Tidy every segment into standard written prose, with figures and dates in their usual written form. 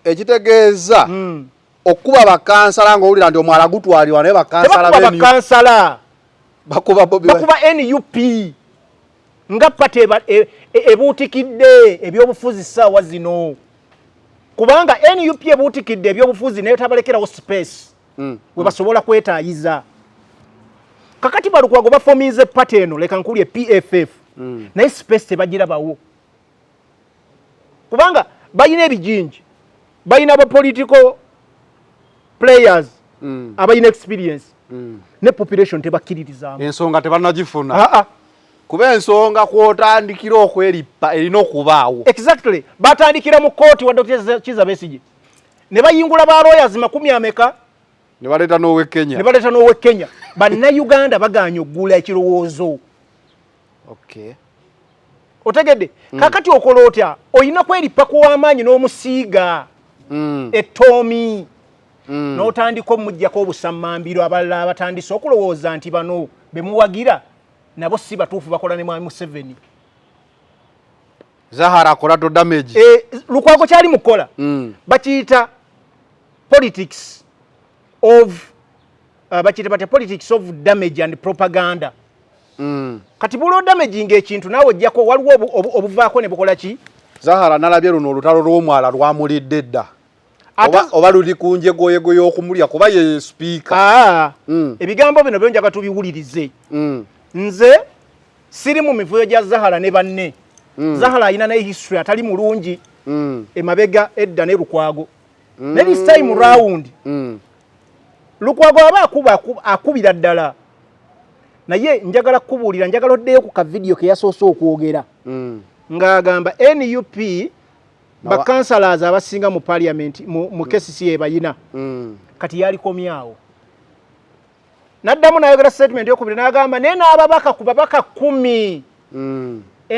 ekitegeeza okuba bakansala ng'owulira nti omwala gutwalibwa naye bakansala bakuba NUP nga pate ebuutikidde ebyobufuzi ssaawa zino kubanga NUP ebuutikidde ebyobufuzi naye tabalekerawo space we basobola kwetaayiza kakati Lukwago bafomiize pate eno leka nkulye PFF naye space tebagirabawo kubanga bayina ebijinji bayina aba political players abayina experience ne population tebakkiririzaamu ensonga tebanagifuna kuba ensonga kwotandikira okweripa erina okubaawo exactly batandikira mu kooti wa Dr. Kizza Besigye ne bayingula ba lawyers makumi ameka ne baleeta n'owe Kenya bannayuganda baganya oggula ekirowoozo otegedde kakati okola otya oyina kweripa kuw'amaanyi n'omusiiga ettoomi n'otandika omujjako obusammambiro abalala abatandise okulowooza nti bano bemuwagira nabo si batuufu bakola ne mwami Museveni Zahara akola to damage Lukwago kyali mukola bakiyita politics of politics of damage and propaganda kati bulo damage ng'ekintu naawe ojjako waliwo obuvaako ne bukola ki Zahara nalabye luno olutalo lw'omwala lwamulidde dda oba luli ku njegoyego y'okumulya kuba ye speaker ebigambo bino byo njaga tubiwulirize nze siri mu mivuyo gya Zahara ne banne Zahara alina naye history atali mulungi emabega edda ne Lukwago ne this time round Lukwago aba akubira ddala naye njagala kubuulira njagala oddeyo ku ka video ke yasoose okwogera ng'agamba NUP bakansalaaz abasinga mu parliament mu KCCA bayina kati yalikomyawo naddamu nayogera statement yokubiri n'agamba naye n'ababaka ku babaka 10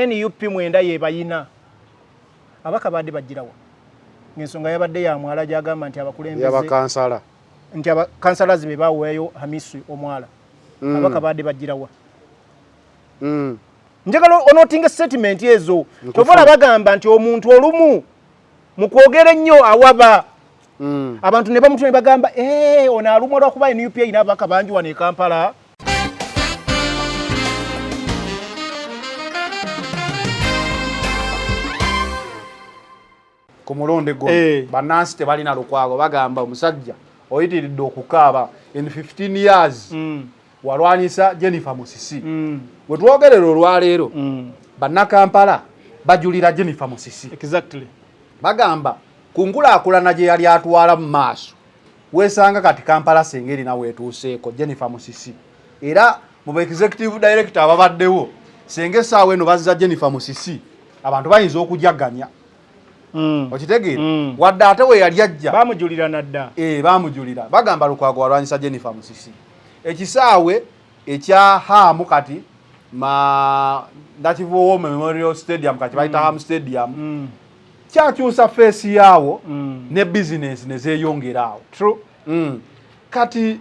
NUP mwenda ye bayina abaka badde bagirawa ng'ensonga yabadde ya mwala gyagamba nti abakulembeze nti abakansalaaz be baweeyo Hamisi omwala abaka badde bagirawa njagala onotinga statement ezo tovola bagamba nti omuntu olumu mu kwogera ennyo awaba abantu ne bamutune bagamba ono alumwa lwakuba NUP erina ababaka bangi wano e Kampala ku mulonde gono bannansi tebalina Lukwago bagamba omusajja oyitiridde okukaaba in 15 years walwanisa Jennifer Musisi bwe twogerera olwaleero bannakampala bajulira Jennifer Musisi exactly bagamba kunkulaakulana gye yali atwala mu maaso weesanga kati Kampala sengeri nawe etuuseeko Jennifer Musisi era mu executive director ababaddewo senge essaawa eno bazza Jennifer Musisi abantu bayinza okujaganya okitegeera wadde ate we yali ajja bamujulira nadda bamujulira bagamba Lukwago walwanyisa Jennifer Musisi ekisaawe ekya Hamu kati Ndakivuwo Memorial Stadium kati bayita Hamu Stadium kyakyusa face yaawo ne business ne zeeyongerawo true kati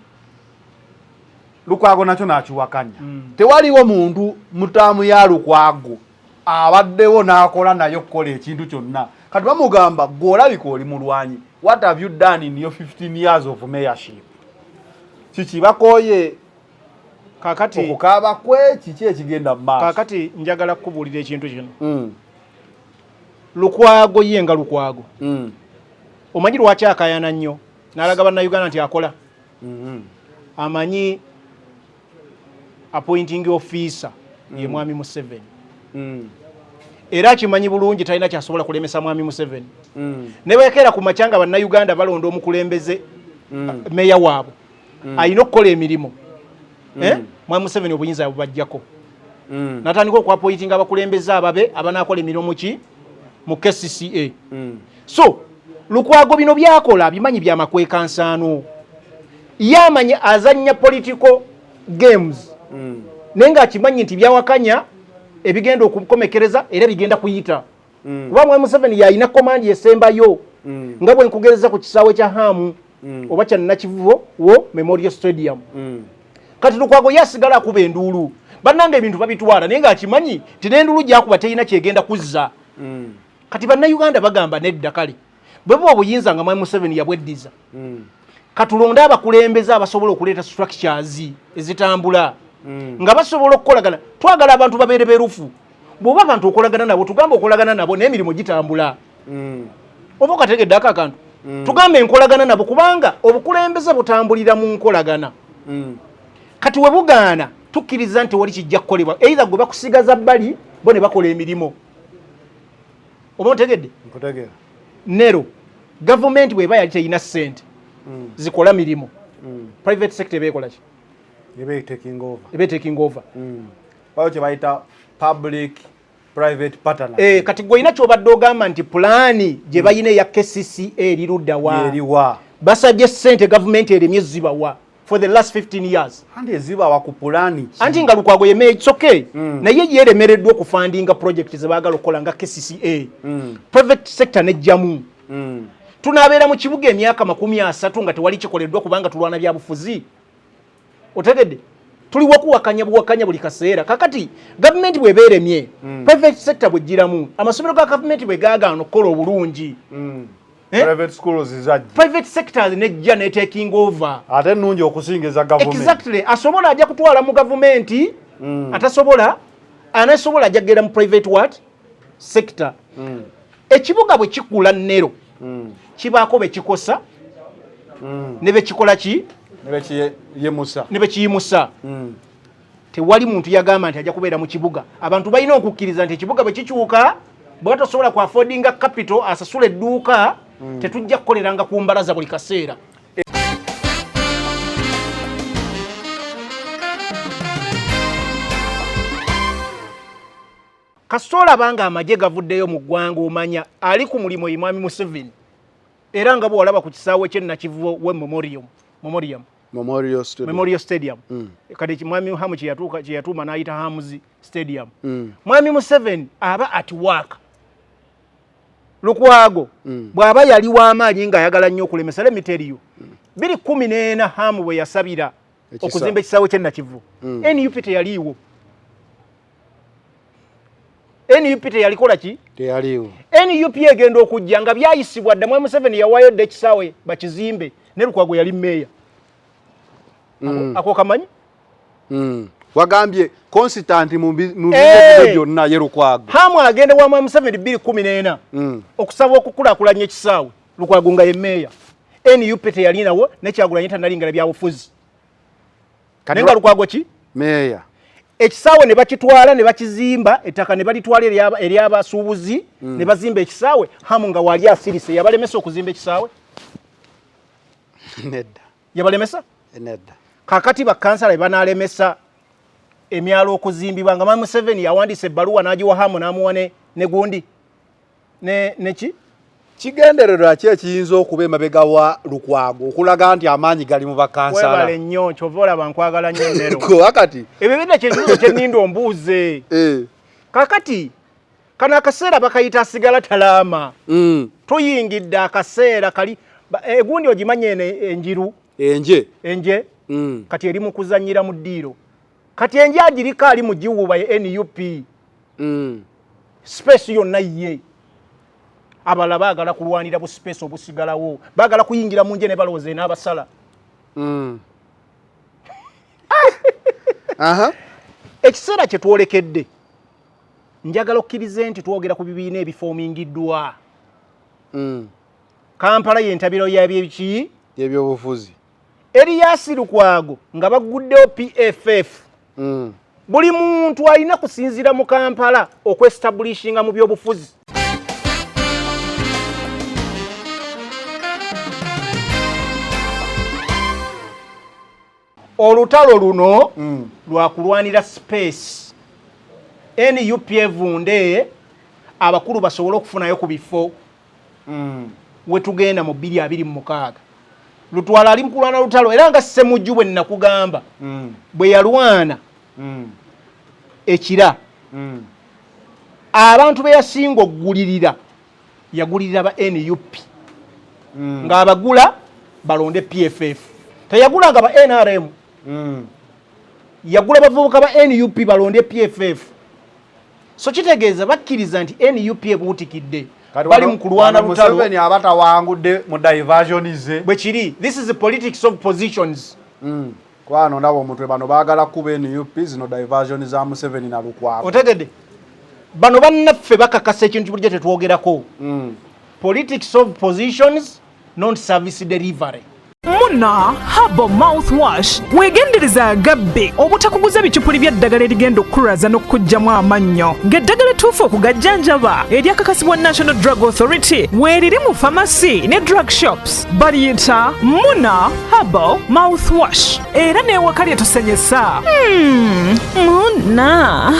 Lukwago nakyo nakiwakanya tewaliwo muntu mutaamu ya Lukwago abaddewo n'akola nayo kukola ekintu kyonna kati bamugamba gw'olabika oli mulwanyi what have you done in your 15 years of mayorship kiki bakoye kakati okukaaba kwe kiki ekigenda mu maaso kakati njagala kukubuulira ekintu kino Lukwago yenga Lukwago omanyi lwaki akayana nnyo n'alaga bannayuganda nti akola amanyi appointing officer ye mwami Museveni era akimanyi bulungi talina kyasobola kulemesa mwami Museveni ne beekera ku makyanga bannayuganda balonda omukulembeze meya waabwe ayina okukola emirimu mwami Museveni obuyinza bubajjako natandika okwapoyitinga abakulembeze ababe abanaakola emirimu ki mu KCCA so Lukwago bino byakola bimanyi byamakwekansaano yamanyi azanya political games nenga akimanyi nti byawakanya ebigenda okukomekereza era bigenda kuyita kuba mwami Museveni yalina komandi esembayo nga bwe nkugereza ku kisaawe kya Hamu oba kya Nakivubo wo Memorial Stadium kati Lukwago yasigala akuba enduulu bannanga ebintu babitwala naye ng'akimanyi nti n'enduulu gyakuba terina kyegenda kuzza kati bannayuganda bagamba nedda kale bwe buba obuyinza nga Mwami Museveni yabweddiza katulonde abakulembeze abasobola okuleeta structures ezitambula nga basobola okukolagana. Twagala abantu babeere berufu. Bw'oba abantu okolagana nabo tugambe okolagana nabo n'emirimu gitambula. Oba okategedde akantu tugambe enkolagana nabo kubanga obukulembeze butambulira mu nkolagana. Kati we bugaana tukkiriza nti wali kijja kukolebwa either gwe bakusigaza bbali bo ne bakola emirimu. Oba otegedde? Nkutegeera. Nero gavumenti bw'eba yali teyina ssente zikola mirimu private sector ebeekola ki? Ebe taking over. Ebe taking over. Bayo kye bayita public private partnership. Kati gwe ina kyobadde ogamba nti pulaani gye bayina eya KCCA eriwa basabye ssente gavumenti eremye zibawa for the last 15 years. Andi ezibawa ku pulaani anti nga Lukwago yeme it's okay naye yeremereddwa okufandinga project ze baagala okukola nga KCCA private sector nejjamu. Tunabeera mu kibuga emyaka 30 nga tewali kikoleddwa kubanga tulwana bya bufuzi. Otegedde tuli wakuwakanya buli kaseera kakati government bweberemye private sector bwegiramu amasomero ga government bwe gaagaana okukola obulungi private schools izajja private sector nejja ne taking over ate nnungi okusingiza government. Exactly. Asobola ajja kutwala mu government atasobola anasobola ajagera mu private what sector. Ekibuga bwe kikula Nero kibaako be kikosa ne be kikola ki ne be kiyimusa. Tewali muntu yagamba nti ajja kubeera mu kibuga. Abantu balina okukkiriza nti ekibuga bwe kikyuka bwe tosobola ku affordinga capital asasula edduuka tetujja kukoleranga ku mbalaza buli kaseera. Kasola banga amagye gavuddeyo mu ggwanga omanya ali ku mulimo Mwami Museveni era nga bwolaba ku kisaawe kye Nakivubo we Memorial Stadium. Kati Mwami Hamu kye yatuuma n'ayita Hamuzi Stadium. Mwami Museveni aba at work. Lukwago bw'aba yali w'amaanyi nga ayagala nnyo okulemesa lemiterio 2014 Hamu bwe yasabira okuzimba ekisaawe kye Nakivubo NUP teyaliiwo. NUP teyalikola ki? Teyaliiwo. NUP egenda okujja nga byayisibwa dda Mwami Museveni yawaayo dda ekisaawe bakizimbe ne Lukwago yali meeya. Ako kamanyi? Wagambye constant mu bizinesi byonna ye Lukwago. Hamu agenda wa Mwami Museveni 2014 okusaba okukulaakulanya ekisaawe Lukwago nga ye meeya. NUP teyalinawo ne Kyagulanyi tanalingala byabufuzi. Nenga Lukwago ki? Meeya. Ekisaawe ne bakitwala ne bakizimba ettaka ne balitwala eri abasuubuzi ne bazimba ekisaawe Hamu nga wali asirise yabalemesa okuzimba ekisaawe? Nedda. Yabalemesa? Nedda. Kakati bakansala banalemesa emyalo okuzimbibwa nga Mwami Museveni yawandiise ebbaluwa n'agiwa Hamu n'amuwa ne gundi neki kigendererwa ki ekiyinza okuba emabega wa Lukwago okulaga nti amaanyi gali mu bakansala? Webale nnyo kyova olaba nkwagala nnyo Nero. Kakati ebyo bidde kyekibuzo kye nnindo ombuuze. Kakati kano akaseera bakayita asigala talaama. Tuyingidde akaseera kali egundi ogimanye enjiru enje kati eri mu kuzannyira mu ddiiro. Kati enje agirika ali mu giwuba ye NUP space yonna ye. Abala baagala kulwanira bu space obusigalawo baagala kuyingira mu nje ne balowooza n'abasala. Ekiseera kye twolekedde njagala okkirize nti twogera ku bibiina ebifoomingiddwa. Kampala y'entabiro y'ebyeki ebyobufuzi Erias Lukwago nga baguddewo PFF. Buli muntu alina kusinzira mu Kampala okwestablishinga mu byobufuzi. Olutalo luno lwakulwanira space. NUP evunde abakulu basobola okufunayo ku bifo we tugenda mu 2026. Lutwala ali mukulwana lutalo era nga Ssemujju bwe nakugamba bwe yalwana ekira abantu be yasinga okugulirira yagulirira ba NUP nga abagula balonde PFF teyagulanga ba NRM yagula bavubuka ba NUP balonde PFF. So kitegeeza bakkiriza nti NUP ebuutikidde bali mu kulwana lutalo Museveni abata wangudde mu diversionize bwe kiri. This is the politics of positions. Kwano nabo omutwe bano baagala kuba NUP zino diversion za Museveni na Lukwago. Otegedde bano bannaffe bakakasa ekintu bulijjo tetwogerako. Politics of positions, not service delivery. Muna Herbal Mouthwash wegendereza agabbe obutakuguza bikyupuli bya ddagala erigenda okukulaza n'okugyamu amannyo ng'eddagala ettuufu okugajjanjaba eryakakasibwa National Drug Authority weeriri mu pharmacy ne drug shops baliyita Muna Herbal Mouthwash era n'ewaka lyetusenyesa. Muna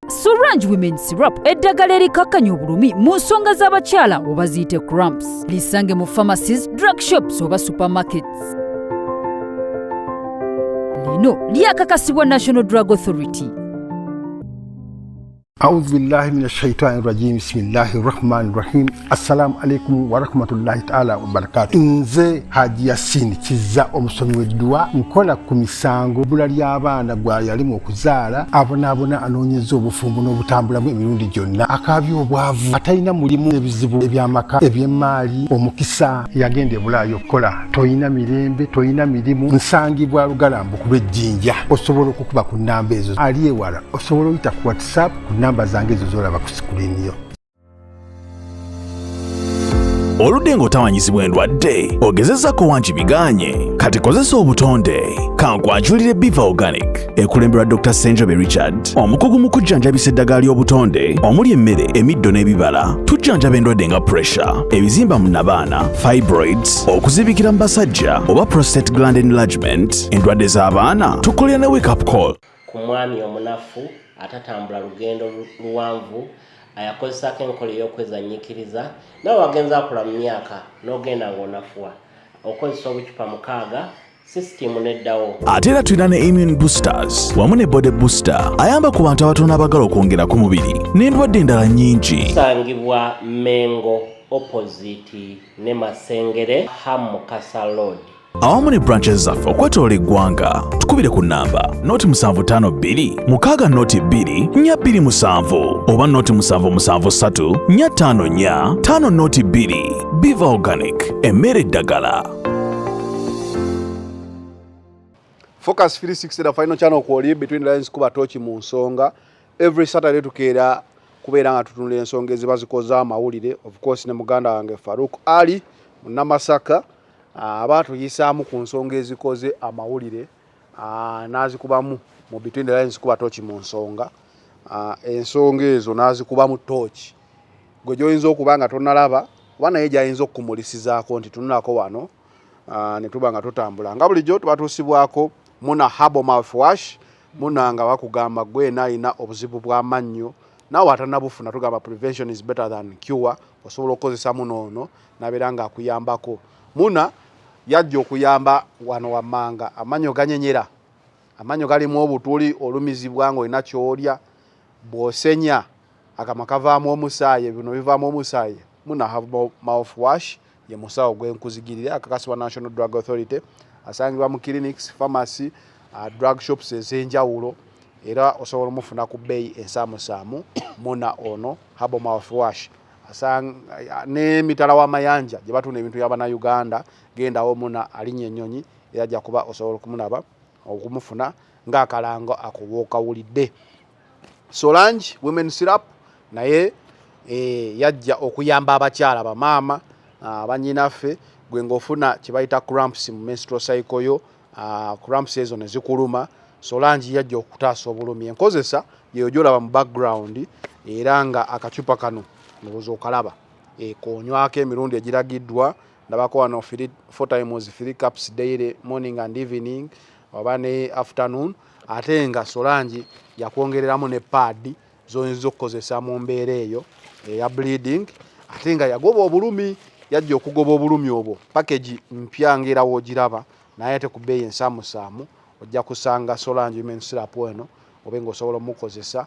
Sorange Women Syrup eddagala erikakkanya obulumi mu nsonga z'abakyala oba ziyite cramps. Lisange mu pharmacies, drug shops oba supermarkets. Lino lyakakasibwa National Drug Authority. أعوذ بالله من الشيطان الرجيم بسم الله الرحمن الرحيم السلام عليكم ورحمة الله تعالى وبركاته nze Haji Yasin Kiza omusomi w'eddwa nkola ku misango bbula ly'abaana gwa yalimu okuzaala abonaabona anoonyeza obufumbo n'obutambulamu emirundi gyonna akaabya obwavu atalina mulimu ebizibu eby'amaka eby'emmaali omukisa yagenda ebulaayo okukola toyina mirembe toyina mirimu nsangibwa lugalambu ku lw'ejjinja osobola okukuba ku nnamba ezo ali ewala osobola oyita ku WhatsApp ku namba zange ezo z'olaba ku sikulini yo. Oludde ng'otawanyizibwa endwadde ogezezzaako wangi biganye kati kozesa obutonde kankwanjulire Biva Organic ekulemberwa Dr. Senjobe Richard omukugu mu kujjanjabisa eddagala ly'obutonde omuli emmere emiddo n'ebibala tujjanjaba endwadde nga pressure ebizimba mu nabaana fibroids okuzibikira mu basajja oba prostate gland enlargement endwadde z'abaana tukolera ne wake up call ku mwami omunafu atatambula lugendo luwanvu ayakozesako enkola ey'okwezannyikiriza nawe wagenza akula mu myaka n'ogenda ng'onafuwa okozesa obucupa 6 sisitimu neddawo. Ate era tulina ne immune boosters wamu ne body booster ayamba ku bantu abatono abagala okwongera ku mubiri n'endwadde endala nnyingi. Tusangibwa Mengo opposite ne Masengere Hamukasa Road. Awamu ne branches zaffe okwetoola eggwanga tukubire ku nnamba noti 752 6 noti 2 427 oba noti 773 454 5 noti 2. Biva Organic emmere eddagala. Focus 360 the final channel kwoli between lines kuba tochi mu nsonga every Saturday tukeera kubeera nga tutunula ensonga eziba zikoza amawulire of course ne muganda wange Farouk Ali Munamasaka abatuyisaamu ku nsonga ezikoze amawulire nazikubamu mu between the lines kuba tochi mu nsonga ensonga ezo nazikubamu tochi gwe joyinza okubanga tonalaba wana yeja ayinza okukumulisizaako nti tunulako wano ne tuba nga tutambula nga bulijjo tubatusibwako Muna Herbal Mouthwash Muna nga bakugamba gwe nalina obuzibu bw'amannyo nawe atanabufuna tugamba prevention is better than cure osobola okukozesa muno ono nabeera nga akuyambako. Muna yajja okuyamba wano wammanga amannyo ganyenyera amannyo galimu obutuli olumizibwa nga olina kyolya bw'osenya akamwa kavaamu omusaayi bino bivaamu omusaayi Muna Herbal Mouthwash ye musawo gwenkuzigirira akakasibwa National Drug Authority asangibwa mu clinics pharmacy drug shops ez'enjawulo era osobola mufuna ku bbeeyi ensaamusaamu Muna ono Herbal Mouthwash ne mitala w'amayanja gye batunda ebintu by'abana Uganda gendawo Muna alinnya ennyonyi era ajja kuba osobola okumunaba okumufuna ng'akalango akubwokawulidde. Sorange Women Syrup naye yajja okuyamba abakyala bamaama abanyinaffe gwe ng'ofuna kye bayita cramps mu menstrual cycle yo cramps ezo ne zikuluma Sorange yajja okutaasa obulumi enkozesa yeyo gyolaba mu background era nga akacupa kano ndowooza okalaba konywako emirundi egiragiddwa ndabako wano 4 times 3 cups daily morning and evening oba ne afternoon ate nga Sorange yakwongereramu ne pad zoyinza okukozesa mu mbeera eyo eya bleeding ate nga yagoba obulumi yajja okugoba obulumi obwo package mpya ngera wogiraba naye ate ku bbeeyi ensaamusaamu ojja kusanga Sorange Women Syrup eno oba ng'osobola omukozesa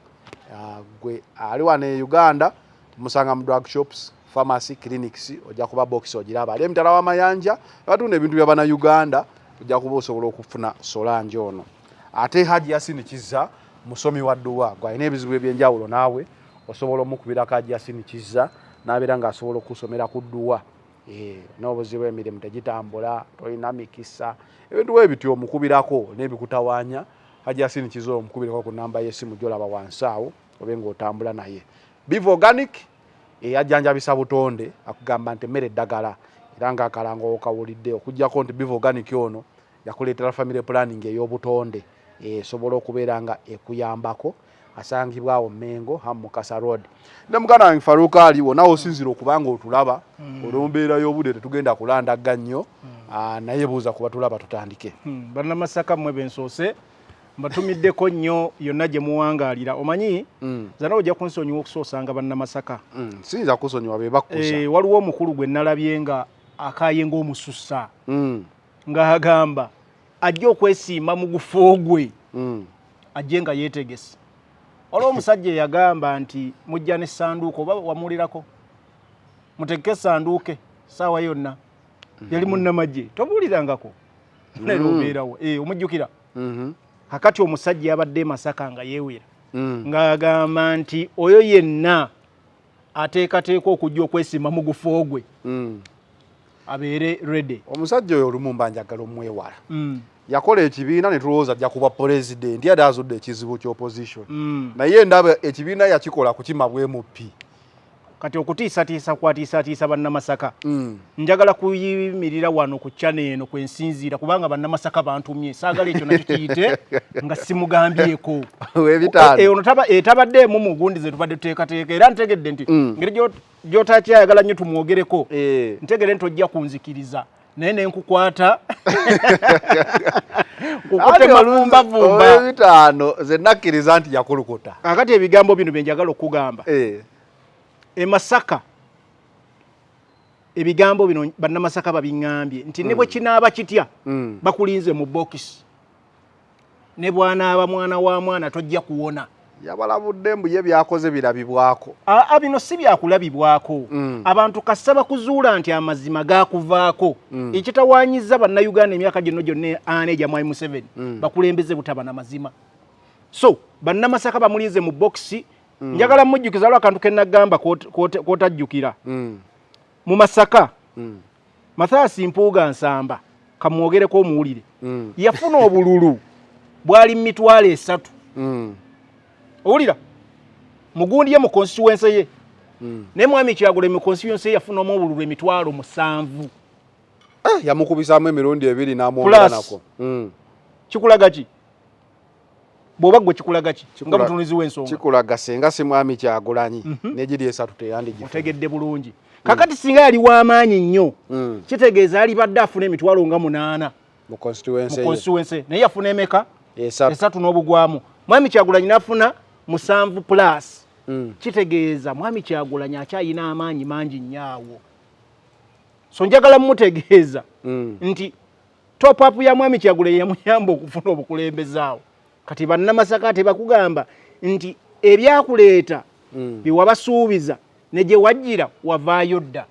gwe ali wano e Uganda musanga mu drug shops pharmacy clinics ojja kuba box ogiraba ali emitala w'amayanja batunda ebintu by'abana Uganda ojja kuba osobola okufuna Sorange ono. Ate Haji Yasin Kiza musomi wa dduwa gwalina ebizibu ebyenjawulo naawe osobola omukubira Haji Yasin Kiza n'abeera ng'asobola okusomera ku dduwa n'obuzibu emirimu tegitambula tolina mikisa ebintu bwe bityo omukubirako n'ebikutawaanya Hajji Yassin Kizza omukubirako ku namba y'essimu gy'olaba wansi awo obe ng'otambula naye. Biva Organic ajjanjabisa butonde akugamba nti emmere eddagala era ng'akalango okawulidde okuggyako nti Biva Organic ono yakuleetera family planning ey'obutonde esobola okubeera nga ekuyambako asangibwa awo Mengo Hamukasa Road. Ne mugana wange Farouk Ali wonna osinzira okubanga otulaba olw'embeera y'obudde tetugenda kulandaga nnyo naye buuza kuba tulaba tutandike. Bannamasaka mmwe bensoose mbatumiddeko nnyo yonna gye muwangaalira omanyi zana ojja kunsonyiwa okusoosanga bannamasaka siyinza kusonyiwa be bakkusa waliwo omukulu gwe nalabye nga akaaye ng'omususa ng'agamba ajja okwesiima mu gufo gwe ajje nga yeetegese. Olwo omusajja yagamba nti mujja n'essanduuko oba wamulirako mutegeke essanduuke saawa yonna yali munnamagye tobuulirangako naye obeerawo omujjukira kakati omusajja yabadde Masaka nga yeewera ng'agamba nti oyo yenna ateekateeka okujja okwesiima mu gufo gwe abeere ready. Omusajja oyo olumu mba njagala omwewala yakola ekibiina ne tulowooza ajja kuba pulezidenti yali azudde ekizibu ky'opposition naye ndaba ekibiina yakikola kukima bwemupi kati okutiisatiisa kwatiisatiisa bannamasaka njagala kuyimirira wano ku channel eno kwensinziira kubanga bannamasaka bantumye saagala ekyo nakyo kiyite nga simugambyeko ono etabaddeemu mugundi ze tubadde tuteekateeka era ntegedde nti ngeri gy'otakyayagala nnyo tumwogereko ntegedde nti ojja kunzikiriza naye nenkukwata kukutema vumbavumba bitaano ze nakkiriza nti yakulukuta. Kakati ebigambo bino bye njagala okugamba Masaka ebigambo bino bannamasaka babiŋŋambye nti ne bwe kinaaba kitya bakulinze mu bokisi ne bw'anaaba mwana wa mwana tojja kuwona. Yabalabudde mbu ye byakoze birabibwako. Bino si byakulabibwako abantu kasaba kuzuula nti amazima gaakuvaako ekitawaanyiza bannayuganda emyaka gino gyonna ane gya Mwai Museveni bakulembeze butaba n'amazima. So bannamasaka bamulinze mu bokisi njagala mujjukiza lwa kantu ke nagamba k'otajjukira mu Masaka Mathias Mpuuga Nsamba kamwogereko omuwulire yafuna obululu bwali mitwalo 3 owulira mugundi ye mu constituency ye ne Mwami Kyagulanyi mu constituency yafuna obululu emitwalo 7 yamukubisaamu emirundi 2 n'amwongeranako kikulaga ki bw'oba gwe kikulaga ki nga butunuzi w'ensonga kikulaga senga si Mwami Kyagulanyi n'egiri 3 teyandigi otegedde bulungi kakati singa yali w'amaanyi nnyo kitegeeza alibadde afuna emitwalo nga 8 mu constituency naye yafuna emeka 3 n'obugwamu Mwami Kyagulanyi n'afuna 7 plus kitegeeza Mwami Kyagulanyi akyayina amaanyi mangi nnyo so njagala mmutegeeza nti top up ya Mwami Kyagulanyi yamuyamba okufuna obukulembeze awo kati bannamasaka tebakugamba nti ebyakuleeta biwabasuubiza ne gye wajjira wavaayo dda.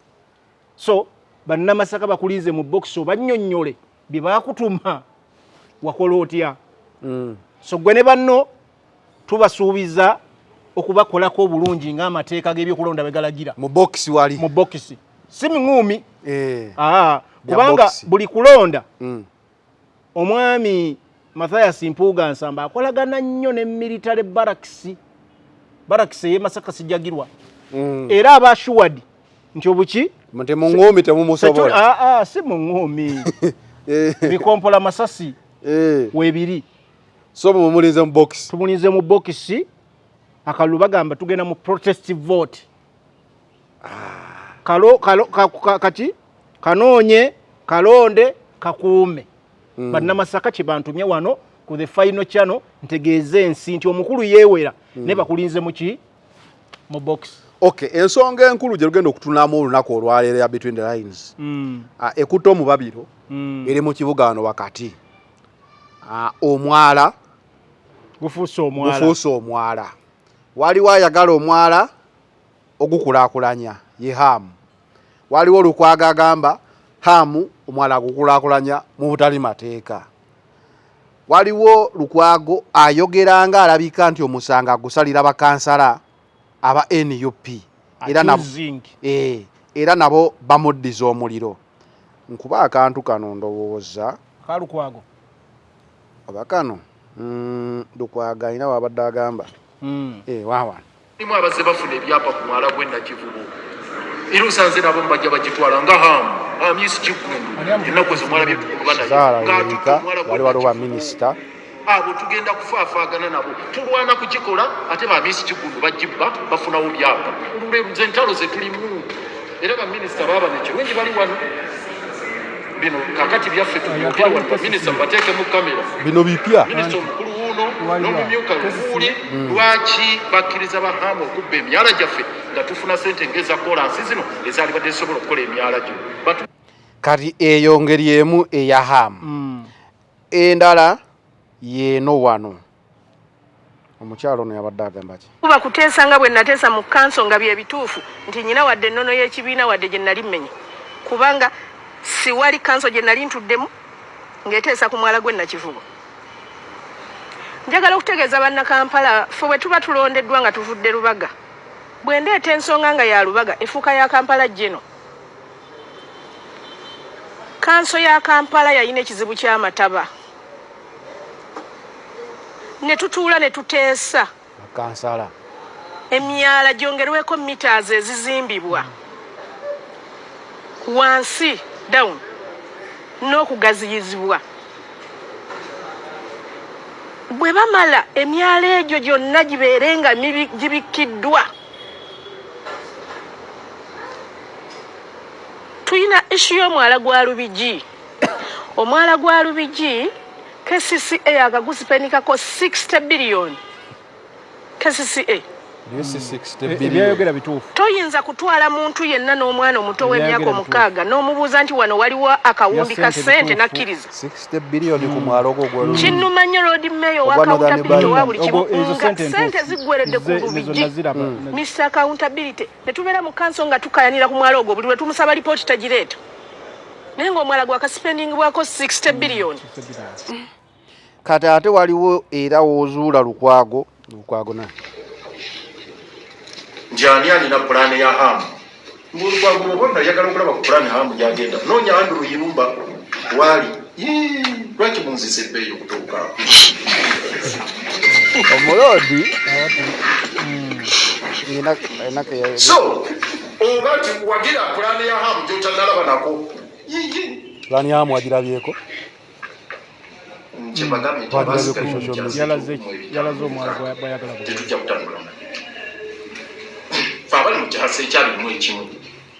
So bannamasaka bakulize mu box obannyonnyole bye baakutuma wakola otya. So gwe ne banno tubasuubiza okubakolako obulungi ng'amateeka g'ebyokulonda bwe galagira mu box wali mu box si miŋŋuumi kubanga buli kulonda omwami Mathias Mpuuga Nsamba akolagana nnyo ne military barracks ye Masaka sijagirwa era abashuwadi nti obuki mute muŋŋuumi temumusobola si muŋŋuumi bikompola masasi webiri so mumulinze mu box tumulinze mu box akalu bagamba tugenda mu protest vote kati kanoonye kalonde kakuume bannamasaka kibantumye wano ku the final channel ntegeeze ensi nti omukulu yeewera ne bakulinze mu box. Okay, ensonga enkulu gye lugenda okutunamu olunaku olwaleero ya between the lines ekutta omubabiro eri mu kibuga wano wakati omwala gufuuse omwala waliwo ayagala omwala ogukulaakulanya ye Hamu waliwo Lukwago agamba Hamu omwala agukulaakulanya mu butali mateeka waliwo Lukwago ayogera nga alabika nti omusanga agusalira bakansala aba NUP era nabo bamuddiza omuliro. Nkuba akantu kano ndowooza Kalukwago oba kano Lukwago alina wabadde agamba waawa nimu abazze bafuna ebyapa ku mwala gw'enda Kivubo era osanze nabo mbajja bagitwala nga hamu yisi Kigundu ennaku ezimwala wali waliwo baminisita abo tugenda kufaafaagana nabo tulwana kugikola ate bamisi Kigundu bagibba bafunawo byapa olulweruze entalo ze tulimu era baminisita baba nekirungi bali wano bino kakati byaffe tubyogera wano baminisita bateeke mu kamera bino bipya minisita omukulu wuuno n'omumyuka lufuuli lwaki bakkiriza bahamu okubba emyala gyaffe nga tufuna sente ngeza kolansi zino ezaali badde zisobola okukola emyala gyo kati eyo ngeri emu eya hamu endala yeno wano omukyalo ono yabadde agamba ki kuba kuteesa nga bwe nateesa mu kanso nga bye bituufu nti nyina wadde ennono y'ekibiina wadde gye nali mmenya kubanga siwali kanso gye nali ntuddemu ng'eteesa ku mwala gwe Nakivubo. Njagala okutegeeza bannakampala ffe bwe tuba tulondeddwa nga tuvudde Lubaga bwe ndeeta ensonga nga ya Lubaga efuuka ya Kampala Geno. Kanso ya Kampala yalina ekizibu ky'amataba ne tutuula ne tuteesa kansala emyala gyongerweko meters ezizimbibwa wansi down n'okugaziyizibwa. Bwe bamala emyala egyo gyonna gibeere nga gibikkiddwa. Tuyina issu y'omwala gwa Lubigi. Omwala gwa Lubigi KCCA agagusipenikako 60 billion. KCCA ebyayogera bituufu. Toyinza kutwala muntu yenna n'omwana omuto w'emyaka 6 n'omubuuza nti wano waliwo akawumbi ka ssente nakkiriza. 60 billion ku mwalo ogwo gwa Lubigi. Kinnumanya road mayor wa accountability wa buli kimu ssente ziggweredde ku Lubigi. Mr. Accountability ne tubeera mu kanso nga tukayanira ku mwalo ogwo buli lwe tumusaba lipooti tagireeta. Naye ng'omwala gwakasipendingibwako 60 billion. Kati ate waliwo era woozuula Lukwago na njani alina pulaani ya hamu Lukwago obona yagala okulaba ku pulaani hamu gyagenda noonya Andrew Yirumba wali lwaki munzise ebbeeyi okutuuka omulodi so oba ti wagira pulaani ya hamu gyotanalaba nako pulaani ya hamu wagirabyeko yalaze omwala bayagala tetujja kutambula fe abali mu kihasa ekyalimu ekimu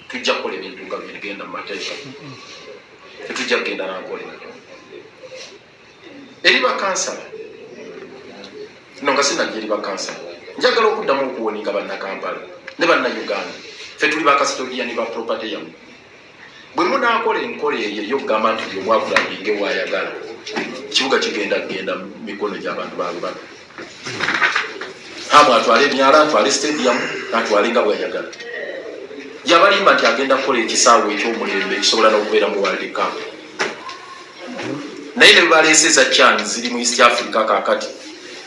tujja kukola ebintu nga bigenda mu mateeka tetujja kugenda nakolera eri bakansala no nga sinajja eri bakansala njagala okuddamu okuwoninga bannakampala ne bannayuganda fe tuli bakasitodiyani ba property yamu bwe munaakola enkola eyo ey'okugamba nti byomwakulambinga ewayagala kibuga kigenda mikono gy'abantu baabe bano hamu atwale emyala atwale stadium atwale nga bwayagala yabalimba nti agenda kukola ekisaawe ekyomulembe ekisobola n'okubeera mu World Cup naye ne baleeseza chance ziri mu East Africa kakati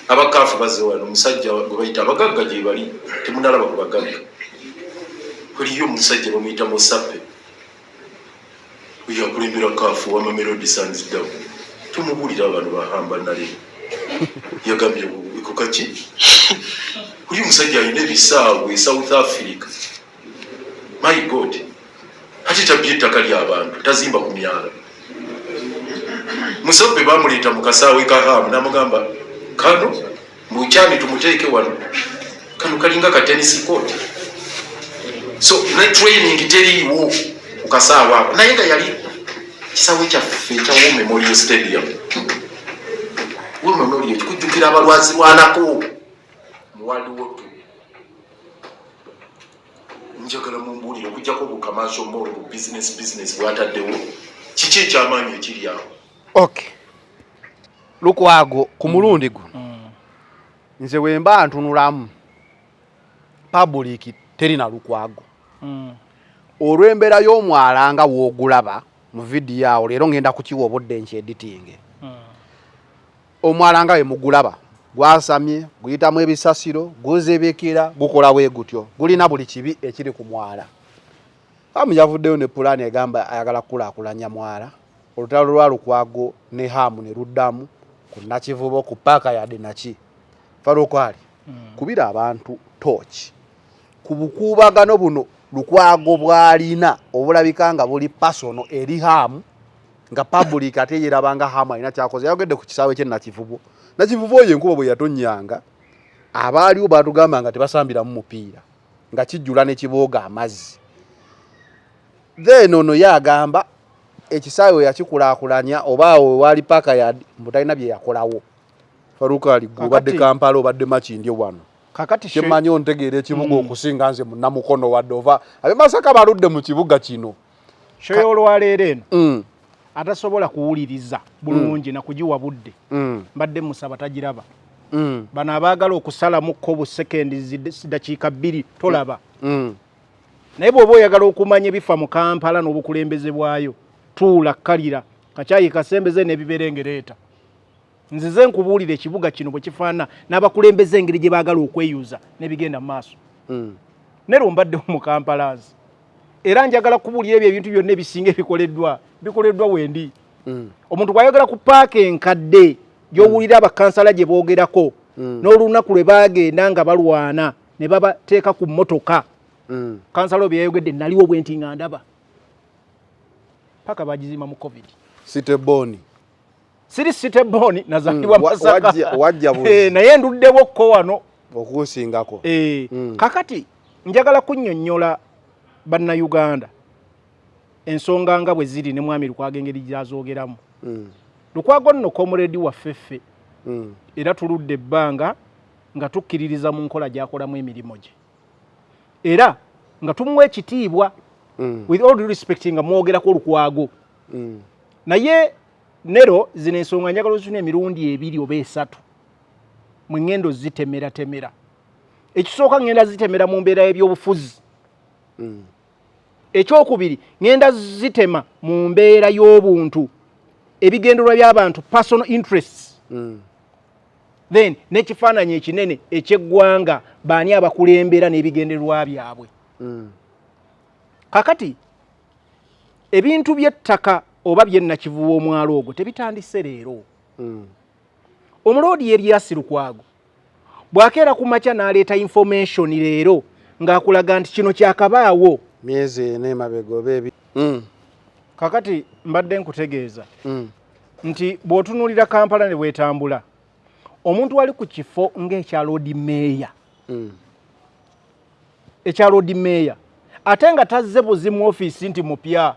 abakaafu bazze wano omusajja gwe bayita abagagga gye bali temunalaba ku bagagga waliyo omusajja bamuyita Musape yakulembera kaafu wa Mamelodi Sundowns tumubuulira abantu bahamba nale yagambye ekokaki uyu musajja alina ebisaawe South Africa my God ati tabye ettaka ly'abantu tazimba ku myala Musabe bamuleeta mu kasaawe ka hamu n'amugamba kano mukyami tumuteeke wano kano kalinga ka tennis court so ne training teriiwo ku kasaawe ako naye nga yali kisaawe kyaffe ekya War Memorial Stadium War Memorial kikujjukira abalwazi lwanako mu World War II njagala mumbuulire okujjako obukamaso molo bu business bwataddewo kiki ekyamaanyi ekiri awo okay Lukwago ku mulundi guno nze wemba ntunulamu public terina Lukwago olw'embeera y'omwala nga woogulaba mu video awo leero ngenda kukiwa obudde nki editing omwala nga we mugulaba gwasamye guyitamu ebisasiro guzibikira gukola bwe gutyo gulina buli kibi ekiri ku mwala. Hamu yavuddeyo ne pulaani egamba ayagala kulaakulanya mwala olutalo lwa Lukwago ne Hamu ne luddamu ku Nakivubo ku paaka yadde naki Farokwali kubira abantu torch ku bukuubagano buno Lukwago bwalina obulabika nga buli personal eri Hamu nga public ate yerabanga Hamu alina kyakoze yagedde ku kisaawe kye Nakivubo ye enkuba bwe yatonyanga abaaliwo batugamba nga tebasambira mu mupiira nga kijjula ne kibooga amazzi. Then ono yagamba ekisaawe yakikulaakulanya oba wali paaka ya mutalina bye yakolawo. Farokwali gubadde Kampala obadde Makindye wano. Kakati kimanyi ontegeera ekibuga okusinga nze munnamukono wadde ova abe Masaka baludde mu kibuga kino. Shoyo olwaleero eno atasobola kuwuliriza bulungi na kujiwa budde mbadde musaba tagiraba. Bano abaagala okusalamu ko bu sekendi dakiika 2 tolaba. Naye bw'oba oyagala okumanya ebifa mu Kampala n'obukulembeze bwayo tuula kalira kacaayi kasembeze n'ebiberengereeta. Nzize nkubuulira ekibuga kino bwe kifaana n'abakulembeze engeri gye baagala okweyuza n'ebigenda mu maaso. Nero mbadde mu Kampala era njagala kubuulira ebyo ebintu byonna ebisinga bikoleddwa wendi. Omuntu bw'ayagala ku paaka enkadde gy'owulira abakansala gye boogerako n'olunaku lwe baagenda nga balwana ne babateeka ku mmotoka. Kansala bye yayogedde naliwo bwenti nga ndaba. Paka bagizima mu COVID. Siteboni. Siri Siteboni nazalibwa Masaka. Wajja naye nduddewo ko wano okusingako. Kakati njagala kunnyonnyola banna Uganda ensonga nga bwe ziri ne mwami Lukwago engeri gy'azoogeramu. Lukwago nno komuledi waffeffe era tuludde ebbanga nga tukkiririza mu nkola gy'akolamu emirimu gye. Era nga tumuwa ekitiibwa with all due respect nga mwogerako Lukwago. Naye Nero zino ensonga njagala zino emirundi 2 oba 3 mu ngendo zitemera. Ekisooka ngenda zitemera mu mbeera y'ebyobufuzi. Ekyokubiri ngenda zitema mu mbeera y'obuntu ebigendererwa by'abantu personal interests. Then n'ekifaananyi ekinene eky'eggwanga baani abakulembera n'ebigendererwa byabwe. Kakati ebintu by'ettaka oba bye Nakivubo omwalo ogwo tebitandise leero. Omuloodi Erias Lukwago bwakeera ku makya n'aleeta information leero ng'akulaga nti kino kyakabaawo myezi n'emabega bebi. Kakati mbadde nkutegeeza nti bw'otunuulira Kampala ne bwetambula omuntu wali ku kifo ng'ekya Lord Mayor. Ekya Lord Mayor ate nga tazze buzimu office nti mupya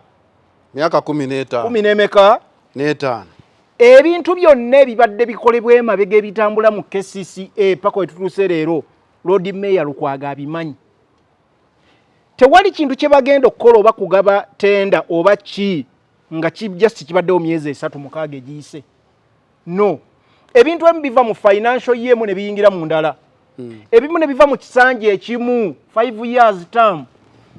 myaka 15 10 n'etaano. Ebintu byonna ebibadde bikolebwa emabega ebitambula mu KCCA paka we tutuuse leero Lord Mayor Lukwago abimanyi. Tewali kintu kye bagenda okukola oba kugaba tenda oba ki nga just kibaddewo myezi 3 egiyise. No. Ebintu ebimu biva mu financial year mu ne biyingira mu ndala. Ebimu ne biva mu kisanja ekimu 5 years term.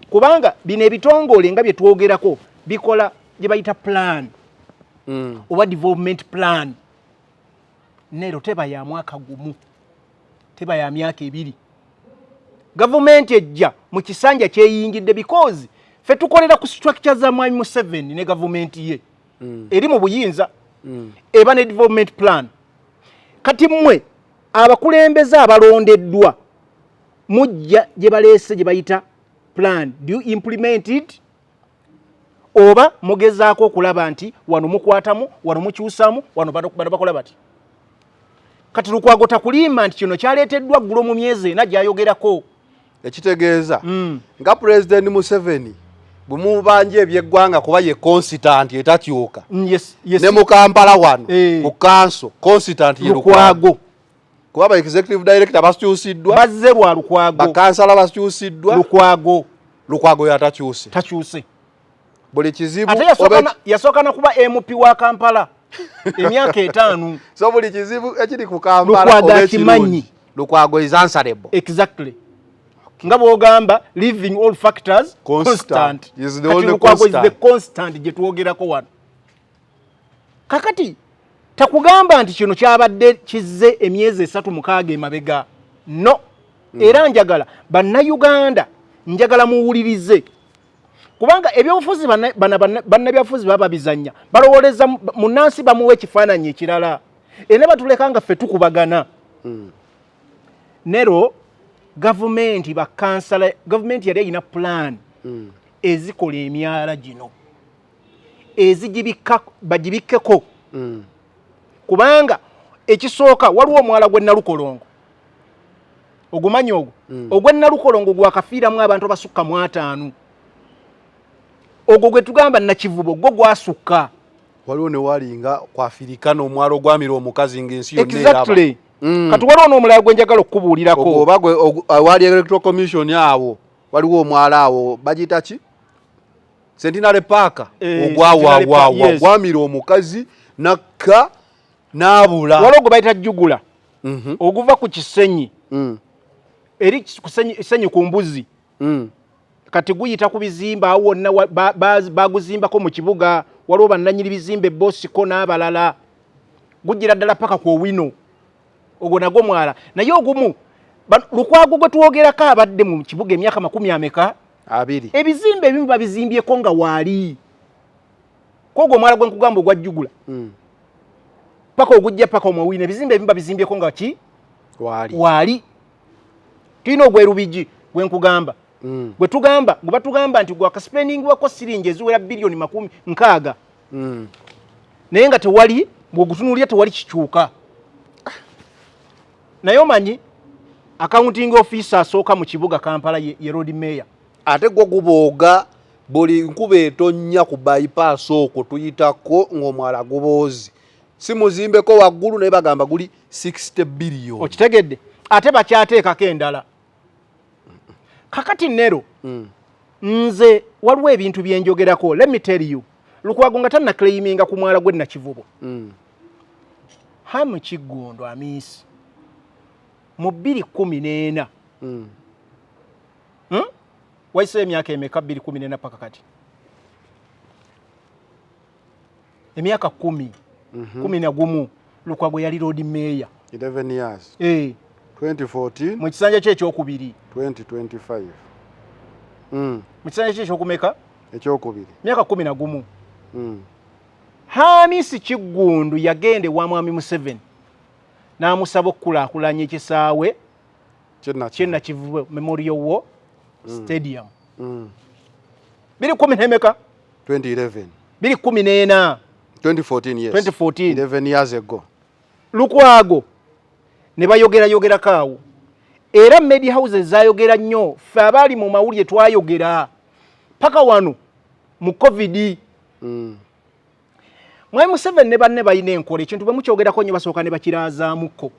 Kubanga bino ebitongole nga bye twogerako bikola gye bayita plan. Oba development plan. Nero teba ya mwaka gumu. Teba ya myaka 2. Government ejja mu kisanja kyeyingidde because fe tukolera ku structure za Mwami Museveni ne government ye. Eri mu buyinza. Eba ne development plan. Kati mmwe abakulembeze abalondeddwa mujja gye baleese gye bayita plan. Do you implement it? Oba mugezaako okulaba nti wano mukwatamu, wano mukyusamu, wano bano bakola bati. Kati Lukwago takulimba nti kino kyaleeteddwa ggulo mu myezi 4 gy'ayogerako. Ekitegeeza nga President Museveni bumubanje ebyeggwanga kuba ye constant etakyuka. Yes. Ne mu Kampala wano ku council constant ye Lukwago. Kuba ba executive director basyusiddwa. Bazze lwa Lukwago. Bakansala basyusiddwa. Lukwago yatakyuse. Takyuse. Buli kizibu yasokana kuba MP wa Kampala emyaka 5. So buli kizibu ekiri ku Kampala obekirungi Lukwago is answerable. Exactly. Nga bwogamba living all factors constant. Is the only constant. Is the constant gye twogerako wano. Kakati takugamba nti kino kyabadde kizze emyezi 3 mukaaga emabega no era njagala bannayuganda njagala muwulirize kubanga ebyobufuzi bannabyabufuzi baba bizanya balowoleza munansi bamuwe ekifaananyi ekirala era batulekanga ffe tukubagana nero gavumenti bakansala gavumenti yali ina plan ezikola emyala gino ezigibika bagibikkeko kubanga ekisooka waliwo omwala gwe Nalukolongo ogumanyi ogwo ogwe Nalukolongo gwakafiiramu abantu abasukka mu 5 ogwo gwe tugamba Nakivubo gwo gwasukka waliwo ne walinga kwafirikana omwalo gwamira omukazi ng'ensi yonna exactly kati waliwo n'omulala gwe njagala okubuulirako oba gwe wali electoral commission awo waliwo omwala awo bagita ki Centenary Park ogwawawawa gwamira omukazi nakka n'abula waliwo gwe bayita Jjugula oguva ku Kisenyi eri Kisenyi ku Mbuzi kati guyita ku bizimba awo wonna baguzimbako mu kibuga waliwo bannanyiri bizimbe Bosiko n'abalala gujjira ddala paka ku Owino ogwo nagwo mwala naye ogumu Lukwago gwe tuwogerako abadde mu kibuga emyaka 20 ebizimbe ebimu babizimbyeko nga waali kwogwo omwala gwe nkugamba ogwa Jjugula paka ogujja paka omwawina ebizimbe ebimu babizimbyeko nga ki waali tulina ogwe Rubiji gwe nkugamba gwe tugamba gwe batugamba nti gwa kaspendingwako siringi eziwera bilioni 60 naye nga tewali bw'ogutunuulira tewali kikyuka naye omanyi accounting officer asooka mu kibuga Kampala ye road mayor ate gwo gubooga buli nkuba etonnya ku bypass okwo tuyitako ng'omwala guboozi si muzimbeko waggulu naye bagamba guli 60 billion okitegedde ate bakyateekako endala kakati nero nze waliwo ebintu byenjogerako let me tell you Lukwago nga tannaclaiminga ku mwala gwe Nakivubo Hamu Kiggondo Amisi mu 2014 waise emyaka emeka 2014 paka kati emyaka 10 Lukwago yali road mayor 11 years 2014 mu kisanja kye ekyokubiri 2025 mu kisanja kye ekyokumeka ekyokubiri myaka 11 Hamisi Kiggundu yagende wa Mwami Museveni n'amusaba okukulaakulanya ekisaawe kye Nakivubo Memorial War Stadium 2010 2011 2014 yes 2014 11 years ago Lukwago ne bayogera kaawo era media houses zayogera nnyo ffe abaali mu mawulire twayogera paka wano mu covid Mwami Museveni ne banne bayina enkola ekintu bwe mukyogerako nnyo basooka ne bakiraazaamuko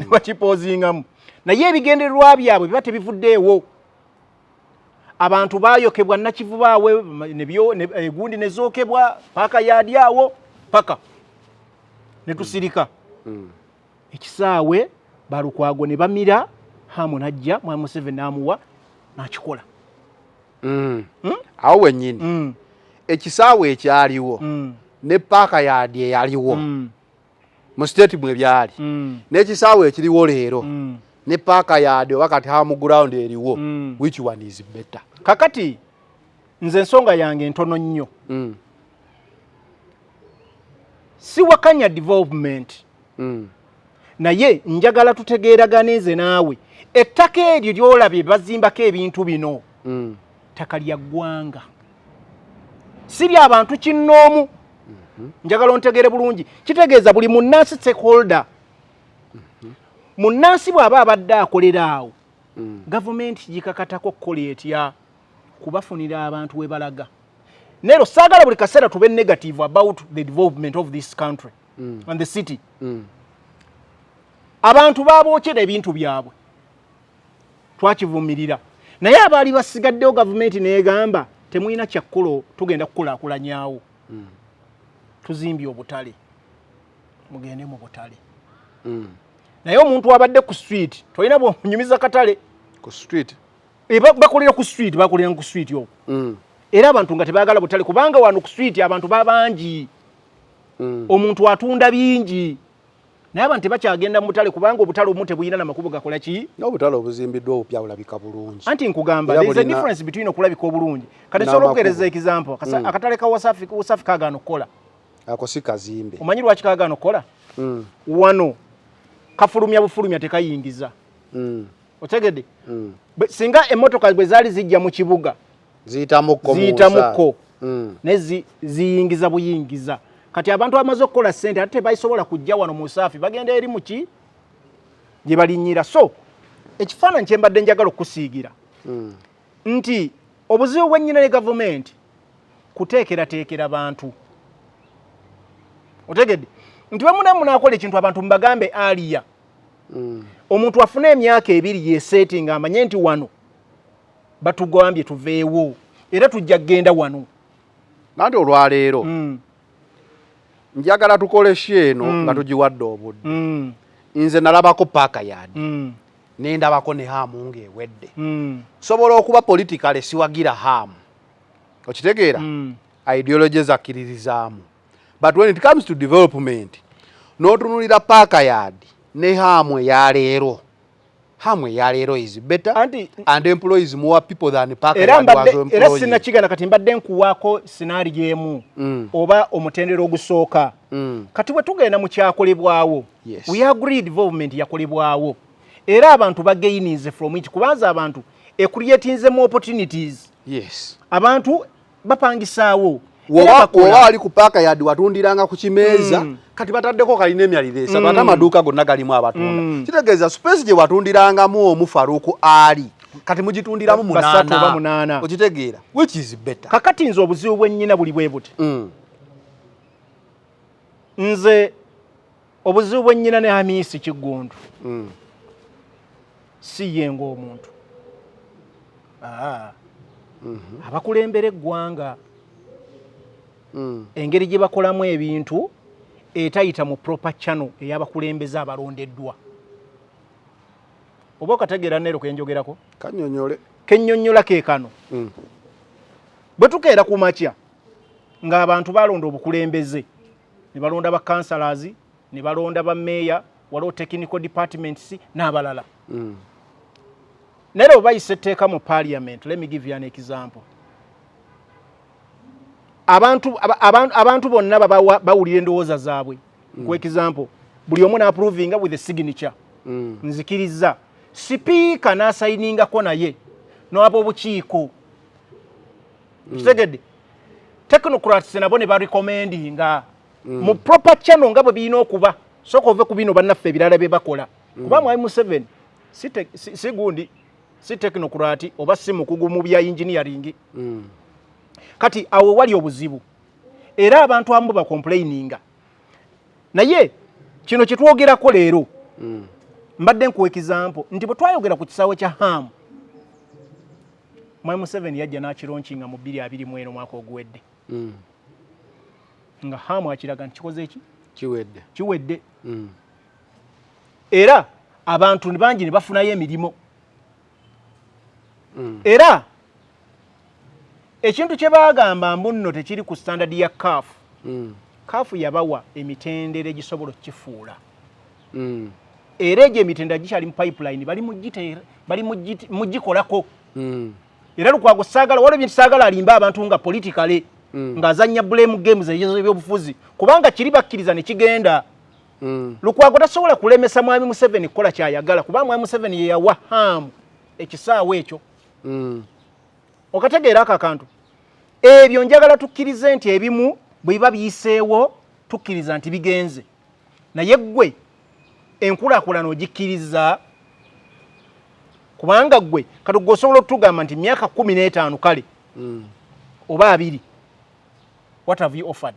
bakipozingamu naye ebigendererwa byabwe biba tebivuddeewo abantu baayokebwa Nakivubo awe egundi nezookebwa paka yaadi awo paka ne tusirika ekisaawe Balukwago ne bamira Hamu najja Mwami Museveni n'amuwa n'akikola awo wennyini ekisaawe ekyaliwo ne paka yaadi eyaliwo mu state mwe byali n'ekisaawe ekiriwo leero ne paka yaadi oba kati Hamu ground eriwo which one is better kakati nze ensonga yange ntono nnyo si wakanya development naye njagala tutegeeragane nze naawe ettaka eryo lyolabye bazimbako ebintu bino ttaka lya ggwanga si ly'abantu kinnoomu njagala ontegeere bulungi kitegeeza buli munnansi stakeholder munnansi bw'aba abadde akolera awo gavumenti gikakatako okukola etya kubafunira abantu we balaga nero saagala buli kaseera tube negative about the development of this country and the city abantu baabookera ebintu byabwe twakivumirira naye abaali basigaddewo gavumenti neegamba temulina kyakkulo tugenda kukulaakulanyaawo tuzimbye obutale mugende mu butale naye omuntu abadde ku street tolina bwonyumiza katale ku street bakolera ku street bakolera ku street yo era abantu nga tebaagala butale kubanga wano ku street abantu babangi omuntu atunda bingi naye abantu tebakyagenda mu butale kubanga obutale omu tebuyina n'amakubo gakola ki n'obutale obuzimbiddwa obupya bulabika bulungi anti nkugamba there is a difference between okulabika obulungi kati sobola okugereza example akatale ka Wasafi kagaana okukola ako si kazimbe omanyi lwaki kagaana okukola wano kafulumya bufulumya tekayingiza otegedde singa emmotoka bwe zaali zijja mu kibuga ziyitamuko ne ziyingiza buyingiza kati abantu amaze okukola ssente ate tebayisobola kujja wano mu Wasafi bagenda eri muki gye balinyira so ekifaananyi kye mbadde njagala okusiigira nti obuzibu bwennyina ne gavumenti kuteekerateekera bantu otegedde nti bamunaakola ekintu abantu mubagambe aliya omuntu afuna emyaka 2 yesetinga amanye nti wano batugambye tuveewo era tujja kgenda wano nandi olwaleero njagala tukole eno nga tugiwadde obudde nze nalabako paaka yadi nendabako ne haamu ng'ewedde sobola okuba politikale siwagira haamu okitegeera ideologies akkiririzaamu but when it comes to development n'otunulira paaka yadi ne haamu eyaleero haamu eyaleero is better and employees more people than paaka yadi was employed era sinakigana kati mbadde nkuwaako scenario emu oba omutendero ogusooka kati bwe tugenda mu kyakolebwawo we agree development yakolebwawo era abantu bagainize from it kubanza abantu ecreatinzemu opportunities abantu bapangisaawo oba ali ku paaka yadi watundiranga ku kimeeza kati bataddeko kalina emyaliro esatu ate amaduuka gonna galimu abatunda kitegeeza space gye watundirangamu omu Faruku ali kati mugitundiramu 8 okitegeera which is better kakati nze obuzibu bwennyina buli bwe buti nze obuzibu bwennyina ne Hamisi Kiggundu si yenga omuntu abakulembera eggwanga engeri gye bakolamu ebintu etayita mu proper channel ey'abakulembeze abalondeddwa oba okategeera nero kenjogerako kennyonnyola ke kano bwe tukeera ku makya ng'abantu balonda obukulembeze ne balonda ba councillors ne balonda ba meya waliwo technical departments n'abalala nero bayise etteeka mu parliament let me give you an example abantu bonna bawulira endowooza zaabwe ku example buli omu n'approvinga with a signature nzikiriza sipiika n'asayiningako naye n'aba obukiiko kitegedde technocrats nabo ne barecommendinga mu proper channel nga bwe birina okuba sooka ove ku bino bannaffe ebirala bye bakola kuba mwami Museveni si gundi si technocrat oba si mukugu mu bya engineering kati awo wali obuzibu era abantu abamu bakomplaininga naye kino kye twogerako leero mbadde nkuwa example nti bwe twayogera ku kisaawe kya Hamu mwami Museveni yajja n'akironkinga mu 2021 mwaka oguwedde nga Hamu akiraga nti kikoze eki kiwedde era abantu bangi ne bafunayo emirimu era ekintu kye bagamba mbunno tekiri ku standard ya CAF CAF yabawa emitendera egisobola okukifuula era egyo emitendera gikyali mu pipeline bali mugikolako era Lukwago saagala waliwo byesaagala alimba abantu nga politically ng'azannya blame games ez'ebyobufuzi kubanga kiri bakkiriza ne kigenda Lukwago tasobola kulemesa mwami Museveni kukola kyayagala kubanga mwami Museveni ye yawa Hamu ekisaawe ekyo okategeera akakantu ebyo njagala tukkirize nti ebimu bwe biba biyiseewo tukkiriza nti bigenze naye ggwe enkulaakulana ogikkiriza kubanga ggwe kati gwe osobola okutugamba nti myaka 15 kale oba 2 what have you offered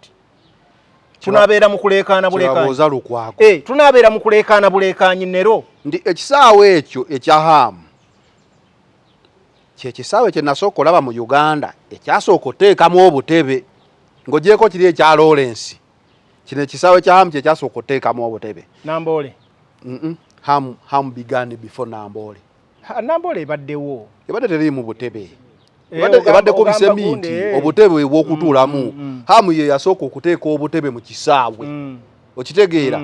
tunabeera mu kuleekaana buleekaanyi tunabeera mu kuleekaana buleekaanyi nero ndi ekisaawe ekyo ekya Hamu kyekisaawe kye nasooka olaba mu Uganda ekyasooka oteekamu obutebe ng'ogyeko kiri ekya Lawrence kino ekisaawe kya Hamu kyekyasooka oteekamu obutebe Namboole Hamu began before Namboole Namboole ebaddewo ebadde teriimu butebe ebadde ko bisemiti obutebe bw'okutuulamu Hamu ye yasooka okuteeka obutebe mu kisaawe okitegeera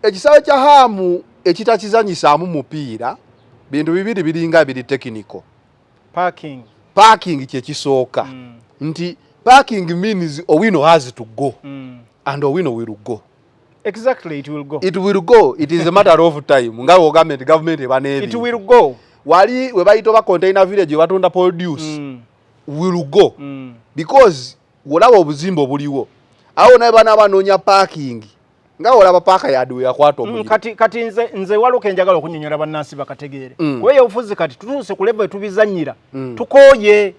ekisaawe kya Hamu ekitakizanyisaamu mupiira bintu bibiri biringa biri technical parking kyekisooka nti parking means Owino has to go and Owino will go. Exactly, it will go. It will go. It is a matter of time. Ngawo government ebanebi. It will go. Wali we bayito ba container village batunda produce. Will go. Because wolawo obuzimbo buliwo. Awo naye bana banoonya parking. Ngawo olaba parka yadu yakwato mu. Kati nze waloke njagala okunyonyola bannansi bakategeere. Weye ofuzi kati tutuse ku level tubizanyira. Tukoye.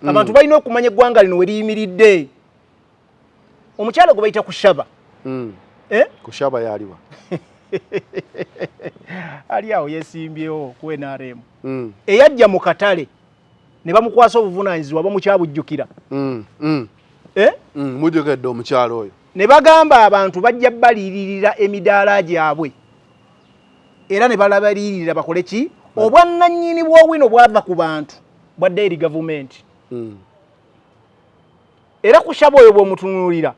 Abantu balina okumanya eggwanga lino we liyimiridde. Omukyala gwe bayita kushaba. Kushaba yaliwa. Ali awo yesimbyewo ku NRM. Eyajja mu katale ne bamukwasa obuvunaanyizibwa bamukyabujjukira. Mujjokedde omukyala oyo. Ne bagamba abantu bajja baliiririra emidaala gyabwe. Era ne balabaliirira bakole ki? Obwannannyini bw'Owino bwava ku bantu bwa daily government. Era kushaba oyo bw'omutunuulira.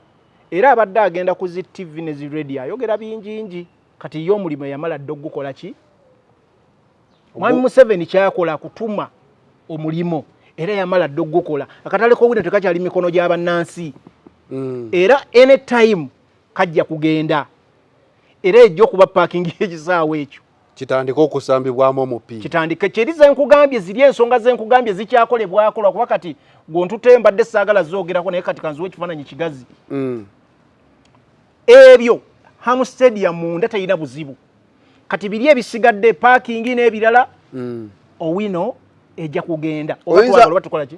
Era abadde agenda ku zi TV ne zi radio ayogera bingingi kati yo mulimo yamala ddo gukola ki Mwami Museveni kyakola kutuma omulimo era yamala ddo gukola akatale ko Owino tekakyali mikono gy'abannansi era anytime kajja kugenda era ejjo kuba parking y'ekisaawe ekyo kitandika okusambibwamu omupiira kitandike kyeriza enkugambye ziri ensonga z'enkugambye zikyakolebwakola kuba kati gontute mbadde saagala zoogerako naye kati kanzuwa ekifaananyi kigazi ebyo Hamu Stadium munda talina buzibu kati biri ebisigadde parking n'ebirala Owino ejja kugenda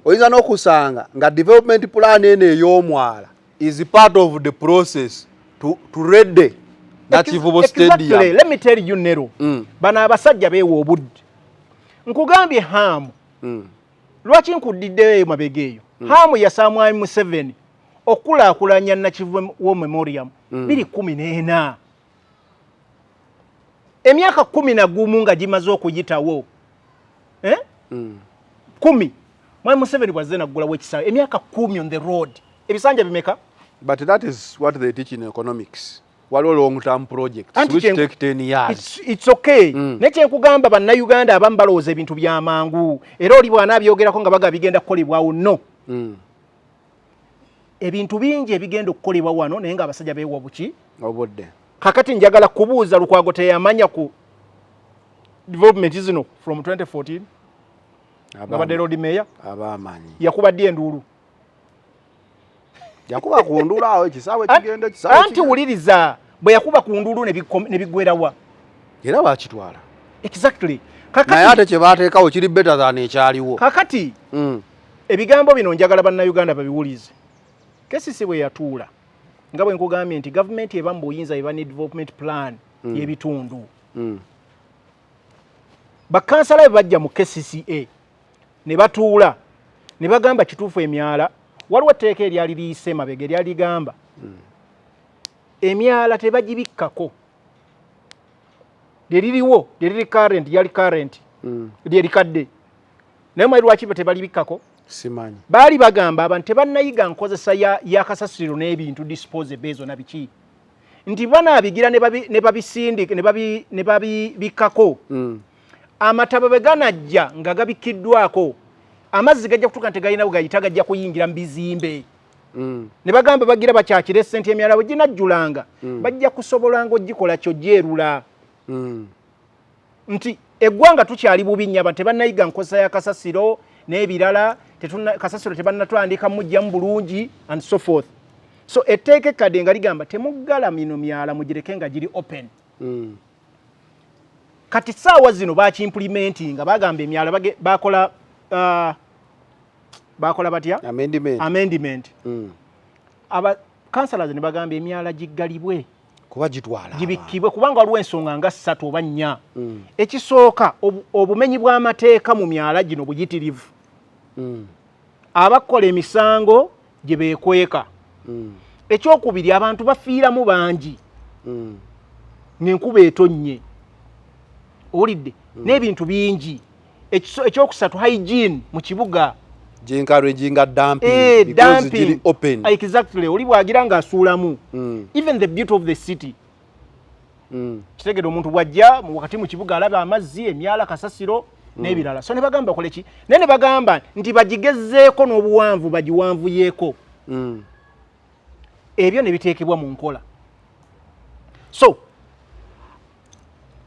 oyinza n'okusanga nga development plan eno ey'omwala is part of the process to ready Nakivubo Stadium. Exactly. Let me tell you Nero. Bana abasajja beewa obudde. Nkugambye Hamu. Lwaki nkudiddeyo mabegeeyo. Hamu yasa Mwami Museveni okulaakulanya Nakivubo Memorial 2014. Emyaka 11 nga gimaze okuyitawo. 10. Mwami Museveni bwazze naggulawo ekisaawe emyaka 10 on the road. Ebisanja bimeka? But that is what they teach in economics. Waliwo long term projects which take 10 years. It's okay. Nekye nkugamba banna Uganda abamu balowooza ebintu byamangu. Era oli bwana abyogerako nga baga bigenda kukolebwawo no. Ebintu bingi ebigenda okukolebwa wano naye nga abasajja beewa buki? Obudde. Kakati njagala kubuuza Lukwago teyamanya ku development zino from 2014. Abadde road mayor. Abamanyi. Yakubadde enduulu. Yakuba ku ndulu awo ekisaawe kigenda ekisaawe. Anti wuliriza bwe yakuba ku ndulu ne bigwerawa. Era bakitwala. Exactly. Kakati naye ate kye baateekawo kiri better than ekyaliwo. Kakati ebigambo bino njagala bannayuganda babiwulize. Kesisi bwe yatuula nga bwe nkugambye nti gavumenti ebamu buyinza eba ne development plan y'ebitundu. Bakansala bajja mu KCCA ne batuula ne bagamba kituufu emyala waliwo etteeka eryali liyise mabega eryali ligamba emyala tebagibikkako liririwo liriri current yali current lyerikadde naye mwali lwaki tebalibikkako simanyi baali bagamba abantu tebannayiga nkozesa ya kasasiro n'ebintu disposable ezo na biki nti banaabigira ne babisindika ne babibikkako amataba bwe ganajja nga gabikkiddwako amazzi gajja kutuuka tegalina bwegayita gajja kuyingira mu bizimbe ne bagamba bagira bakyakire ssente emyala bwe ginajjulanga bajja kusobolanga ogikola kyojjeerula nti eggwanga tukyali bubi nnyo abantu tebannayiga nkozesa ya kasasiro n'ebirala kasasiro tebannatwandika mujjamu bulungi and so forth so etteeka ekkadde nga ligamba temuggala mino myala mugireke nga giri open kati saawa zino bakimplementinga bagamba emyala bakola batya amendment aba councillors ne bagamba emyala giggalibwe kuba gitwala gibikkibwe kubanga waliwo ensonga nga 3 oba 4 ekisooka obumenyi bw'amateeka mu myala gino buyitirivu abakola emisango gye beekweka ekyokubiri abantu bafiiramu bangi ng'enkuba etonnye owulidde n'ebintu bingi ekyokusatu hygiene mu kibuga jinga dumping because it's open. Exactly. Oli bwagira nga asulamu. Even the beauty of the city. Kitegedde omuntu bwajja wakati mu kibuga alaba amazzi, emyala, kasasiro n'ebirala. So ne bagamba koleki. Ne bagamba nti bagigezeeko n'obuwanvu bagiwanvuyeeko. Ebyo ne biteekebwa mu nkola. So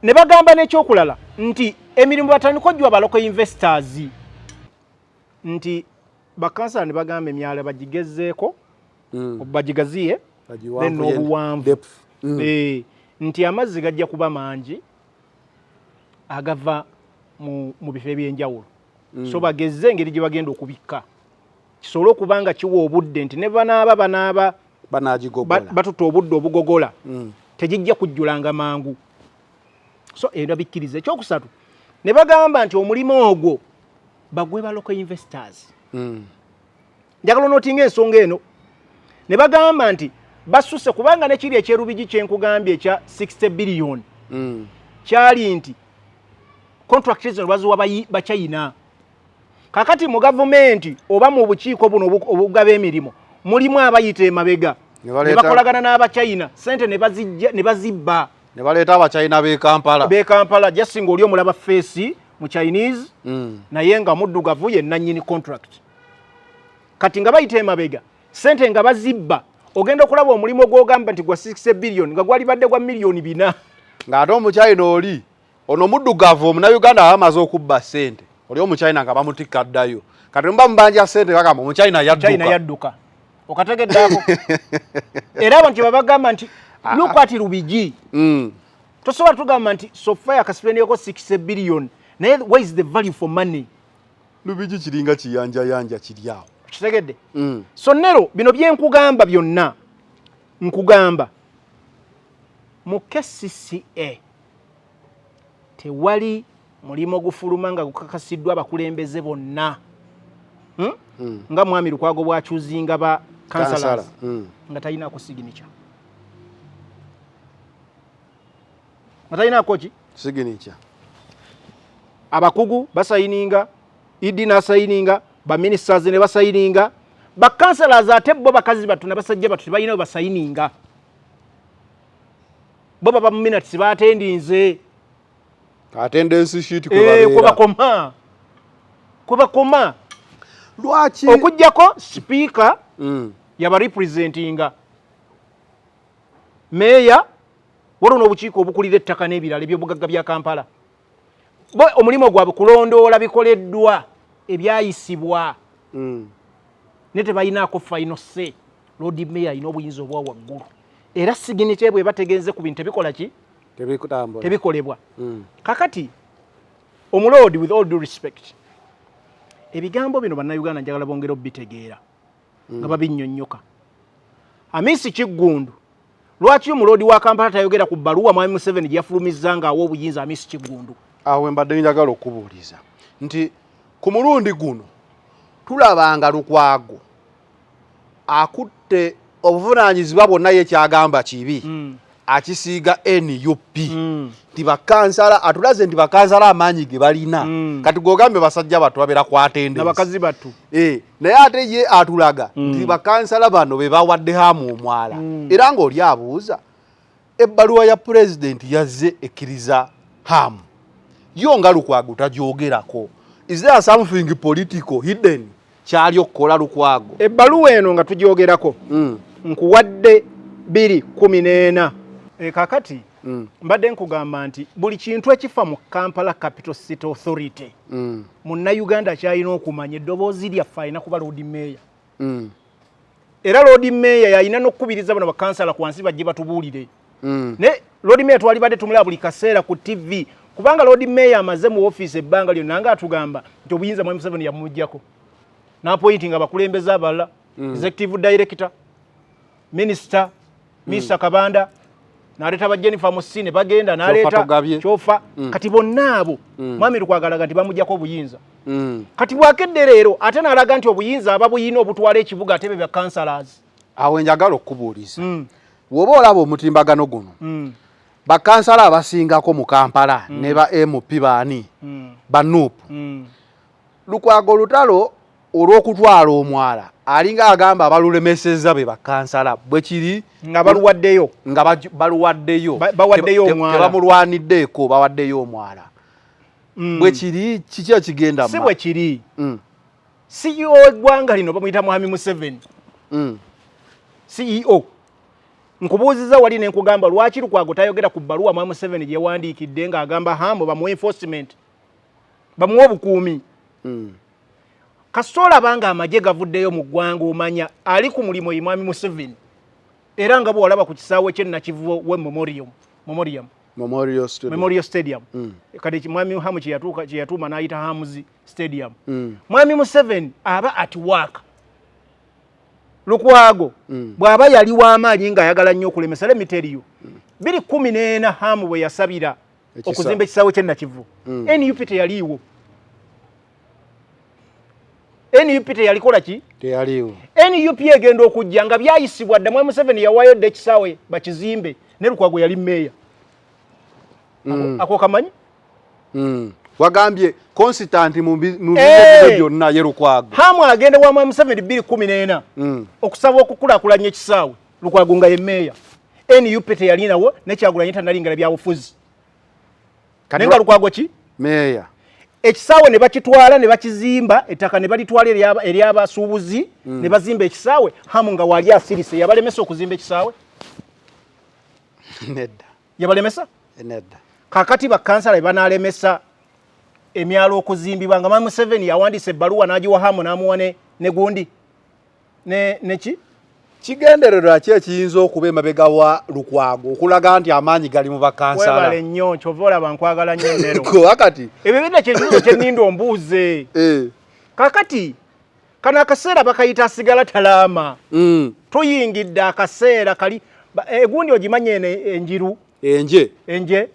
ne bagamba n'ekyokulala nti emirimu batandika ojjwa baloko investors nti bakansala ne bagamba emyala bagigezeeko bagigaziye then n'obuwanvu nti amazzi gajja kuba mangi agava mu bifo ebyenjawulo so bagezze engeri gye bagenda okubikka kisobole okuba nga kiwa obudde nti ne banaaba batuta obudde obugogola tegijja kujjulanga mangu so era bikkiriza. Ekyokusatu ne bagamba nti omulimu ogwo bagwe baloko investors. Njagala notinga ensonga eno ne bagamba nti basuse kubanga nekiri ekyerubiji kyenkugambye ekya 60 billion kyali nti contractors bazuwa ba China. Kakati mu government oba mu bukiiko buno obugaba emirimu mulimu abayita emabega ne bakolagana n'aba China sente ne bazibba ne baleeta aba China be Kampala just ngo oli omulaba face mu Chinese naye nga muddugavu ye nanyini contract kati nga bayita emabega sente nga bazibba ogenda okulaba omulimu gw'ogamba nti gwa 60 billion nga gwali badde gwa milioni 4 ng'ate omu China oli ono muddugavu omuna Uganda amaze okubba sente oli omu China nga bamutikka ddayo kati mba mbanja sente bagamba omu China yadduka okategeddaako era abantu babagamba nti look at Rubiji tosobola tugamba nti Sofia kasipendeko 60 billion naye where is the value for money? Rubiji kiringa kiyanja kiryawo kitegedde so nero bino byenkugamba byonna nkugamba mu KCCA tewali mulimo gufuluma nga gukakasiddwa abakulembeze bonna nga Mwami Lukwago bwakyuzinga ba councillors nga talina ko signature signature abakugu basayininga idina sayininga ba ministers ne basayininga ba councillors ate bo bakazi batu na basajja batu bayina basayininga bo baba minutes batendinze attendance sheet kuba koma lwaki okujjako speaker yaba representinga mayor waliwo obukiiko obukulira ettaka n'ebirala ebyobugagga bya Kampala bo omulimo gwabwe kulondoola bikoleddwa ebyayisibwa ne tebayinaako final say. Lord Mayor alina obuyinza obwa waggulu era signature bwe bategeeze ku bintu tebikola ki tebikolebwa kakati omulodi with all due respect ebigambo bino bannayuganda njagala bongera obitegeera nga babinnyonnyoka. Amisi Kiggundu lwaki omulodi wa Kampala tayogera ku bbaluwa Mwami Museveni gye yafulumizza nga awa obuyinza Amisi Kiggundu? Awe mbadde njagala okubuuliza nti ku mulundi guno tulabanga Lukwago akutte obuvunaanyizibwa bwonna ye kyagamba kibi akisiiga NUP nti bakansala atulaze nti bakansala amaanyi ge balina kati gogambe basajja batu babeera ku attendance n'abakazi batu naye ate ye atulaga nti bakansala bano be bawadde hamu omwala era ng'oli abuuza ebbaluwa ya president yazze ekkiriza hamu yo nga Lukwago tagyogerako. Is there something political hidden kyali okukola Lukwago? Ebbaluwa eno nga tugyogerako nkuwadde 214 kakati mbadde nkugamba nti buli kintu ekifa mu Kampala Capital City Authority Munnayuganda kyalina okumanya eddoboozi lyaffe alina kuba Lord Mayor era Lord Mayor yalina n'okukubiriza bano bakansala ku nsi bajje batubuulire ne Lord Mayor twalibadde tumulaba buli kaseera ku TV kubanga Lord Mayor amaze mu office ebbanga lyonna nga atugamba nti obuyinza Mwami Museveni yamujjako n'appointing abakulembeze abalala executive director minister Mr. Kabanda n'aleeta ba Jennifer Musine bagenda n'aleeta Kyofa kati bonna abo Mwami Lukwagalaga nti bamujjako obuyinza kati bwakedde leero ate n'alaga nti obuyinza ababuyina obutwala ekibuga ate be ba councillors. Awe njagala okubuuliza woba olaba omutimbagano guno bakansala abasingako mu Kampala ne ba MP baani ba NUP Lukwago lutalo olw'okutwala omwala alinga agamba abalulemesezza be bakansala bwe kiri nga baluwaddeyo bawaddeyo omwala tebamulwaniddeeko bawaddeyo omwala bwe kiri kiki ekigenda si bwe kiri CEO w'eggwanga lino bamuyita Mwami Museveni CEO nkubuuziza wali ne nkugamba lwaki Lukwago tayogera ku bbaluwa Mwami Museveni gye yawandiikidde ng'agamba hambo bamuwe enforcement bamuwe obukuumi kasoola banga amagye gavuddeyo mu ggwanga omanya ali ku mulimu Mwami Museveni era nga bw'olaba ku kisaawe ky'ennakivubo we Memorial Stadium kati Mwami Hamu kye yatuuma n'ayita Hamuzi Stadium Mwami Museveni aba at work Lukwago bw'aba yali w'amaanyi ng'ayagala nnyo okulemesa let me tell you 2014 Hamu bwe yasabira okuzimba ekisaawe ky'ennakivubo NUP teyaliiwo NUP teyalikola ki? Teyaliiwo. NUP egenda okujja nga byayisibwa dda Mwami Museveni yawaayo dda ekisaawe bakizimbe ne Lukwago yali mmeeya. Ako kamanyi? Wagambye constant mu bizibu byonna ye Lukwago. Hamu agenda wa Mwami Museveni 2014 okusaba okukulaakulanya ekisaawe Lukwago nga ye mmeeya. NUP teyalinawo ne Kyagulanyi tanalingala byabufuzi. Kanenga Lukwago ki? Mmeeya. Ekisaawe ne bakitwala ne bakizimba ettaka ne balitwala eri abasuubuzi ne bazimba ekisaawe Hamu nga wali asirise yabalemesa okuzimba ekisaawe nedda yabalemesa nedda kakati bakansala banalemesa emyalo okuzimbibwa nga Mwami Museveni yawandiise ebbaluwa n'agiwa Hamu n'amuwa ne gundi neki kigendererwa ki ekiyinza okuba emabega wa Lukwago okulaga nti amaanyi gali mu bakansala webale nnyo kyova olaba nkwagala nnyo nero kakati ebyo bidde kyekibuzo kyennindo ombuuze kakati kana akaseera bakayita asigala talaama tuyingidde akaseera kali egundi ogimanye enjiru enje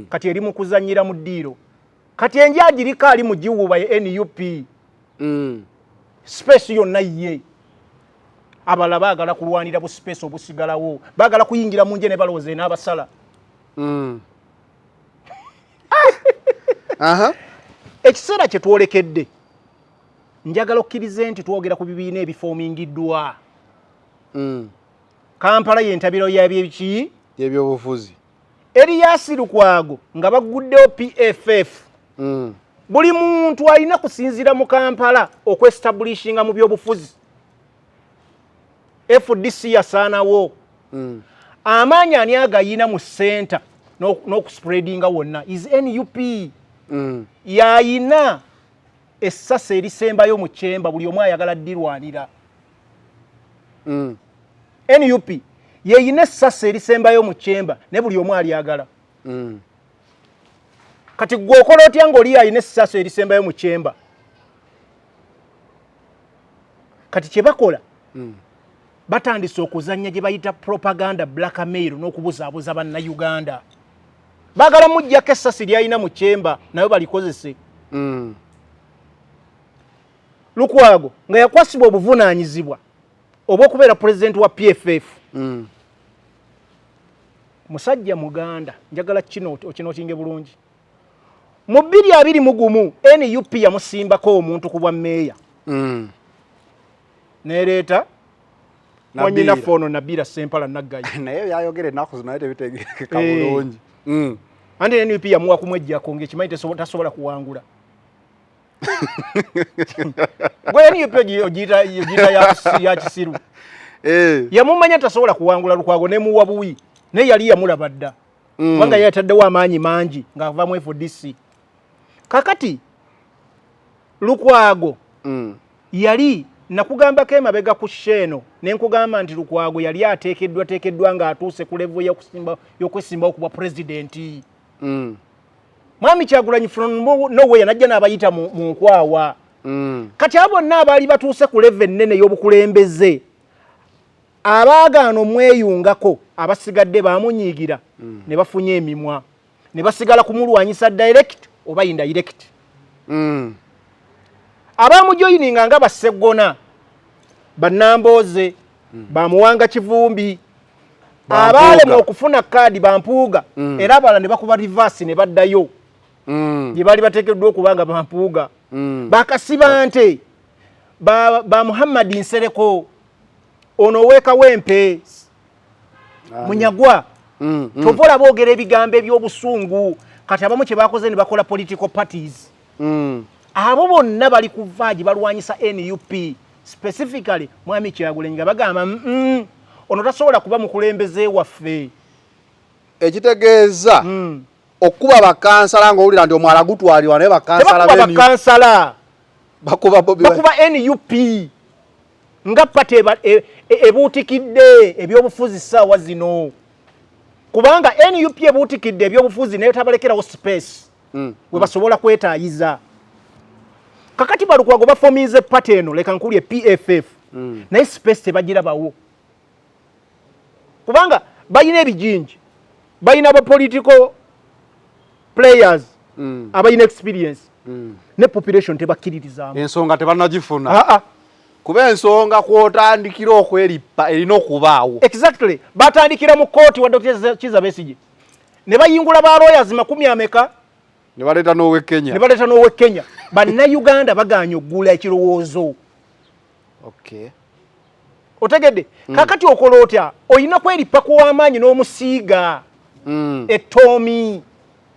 kati eri mu kuzannyira mu ddiiro kati enje agiriko ali mu giwuuba ye NUP space yonna ye abala baagala kulwanira bu space obusigalawo baagala kuyingira mu nje ne balowooza n'abasala ekiseera kye twolekedde njagala okkirize nti twogera ku bibiina ebifoomingiddwa Kampala y'entabiro y'ebyeki y'ebyobufuzi Erias Lukwago nga baguddewo PFF buli muntu alina kusinzira mu Kampala okwestablishinga mu byobufuzi FDC yasaanawo amaanyi ani agayina mu center n'okuspreadinga wonna is NUP yayina essasa erisembayo mu kyemba buli omu ayagala ddirwanira NUP yeyina essasa erisembayo mu kyemba ne buli omu alyagala kati gwe okola otya ng'oli ayina essasa erisembayo mu kyemba kati kye bakola batandise okuzannya gye bayita propaganda blackmail n'okubuzaabuza bannayuganda baagala mujjako essasi lyalina mu kyemba nayo balikozese Lukwago nga yakwasibwa obuvunaanyizibwa obw'okubeera pulezidenti wa PFF musajja muganda njagala kino okinootinge bulungi mu 2021 NUP yamusimbako omuntu ku bwa mmeeya neereeta Wanyina fono Nabira Sempala Naggayi naye yayogera ennaku zino naye tebitegerekeka bulungi andi NUP yamuwa kumwejjako ng'ekimanyi tasobola kuwangula gwe NUP ogiyita ya kisiru yamumanya tasobola kuwangula Lukwago nemuwa buwi naye yali yamulaba dda kubanga yataddewo amaanyi mangi ng'ava mu FDC kakati Lukwago yali nakugambako emabega ku Sheno ne nkugamba nti Lukwago yali ateekeddwa ng'atuuse ku level y'okwesimba okubwa pulezidenti Mwami Kyagulanyi from nowhere najja n'abayita mu nkwawa kati abo bonna abaali batuuse ku level ennene y'obukulembeze abaagaana omweyungako abasigadde baamunyiigira ne bafunye emimwa ne basigala kumulwanyisa direct oba indirect abamujoyininga nga Bassegona Bannambooze bamuwanga Kivumbi abaalema okufuna kaadi Bampuuga era abala ne bakuba reverse ne baddayo gye baali bateekeddwa okubanga Bampuuga bakasiba nte ba Muhammad Nsereko ono weka wempe Munyagwa tovola boogera ebigambo ebyobusungu kati abamu kye bakoze ne bakola political parties abo bonna bali kuvaaji balwanyisa NUP specifically Mwami Kyagulanyi nga bagamba ono tasobola kuba mukulembeze waffe ekitegeeza okuba bakansala ng'owulira nti omwala gutwalibwa naye bakansala bakuba NUP nga pate ebuutikidde ebyobufuzi ssaawa zino kubanga NUP ebuutikidde ebyobufuzi naye tabalekerawo space we basobola kwetaayiza kakati Balukwago bafomiize pate eno leka nkulye PFF naye space tebagirabawo kubanga bayina ebijinji bayina ba political players abayina experience ne population tebakkiririzaamu ensonga tebanagifuna kuba ensonga kwotandikira okweripa erina okubaawo exactly batandikira mu kooti wa Dr. Kizza Besigye ne bayingula ba lawyers 10 ameka ne baleeta n'owe Kenya Bannayuganda baganya oggula ekirowoozo otegedde kakati okola otya oyina kweripa kw'amaanyi n'omusiiga ettoomi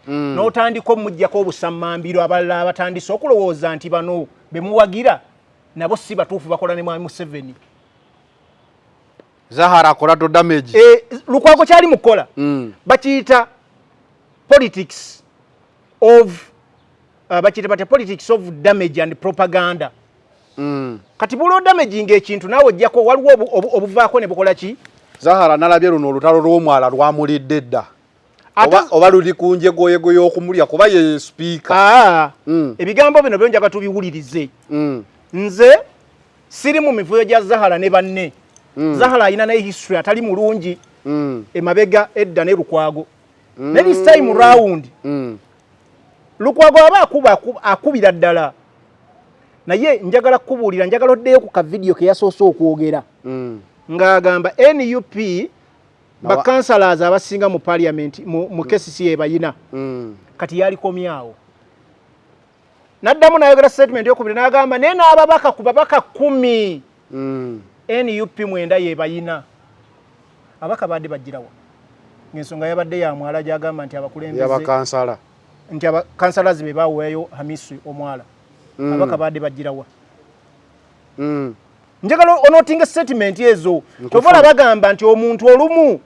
n'otandika omujjako obusammambiro abalala abatandise okulowooza nti bano bemuwagira nabo si batuufu bakola ne Mwami Museveni Zahara akola to damage Lukwago kyali mukola bakiyita politics of politics of damage and propaganda kati bulo damage ng'ekintu naawe ojjako waliwo obuvaako ne bukola ki Zahara nalabye luno olutalo lw'omwala lwamulidde dda oba luli ku njegoyego y'okumulya kuba ye speaker ebigambo bino byo njaga tubiwulirize nze siri mu mivuyo gya Zahara ne banne Zahara alina naye history atali mulungi emabega edda ne Lukwago ne this time round Lukwago aba akubira ddala naye njagala kubuulira njagala oddeyo ku ka video ke yasoose okwogera ng'agamba NUP bakansalaaz abasinga mu parliament mu KCCA ebayina kati yalikomyawo n'addamu n'ayogera statement y'okubiri n'agamba naye n'ababaka ku babaka 10 NUP 9 yebayina abaka badde bajjirawa ng'ensonga yabadde ya mwala gy'agamba nti abakulembeze nti abakansalaaz be baaweeyo Hamisi Omwala abaka badde bajjirawa njagala onootinga statement ezo tovola bagamba nti omuntu olumu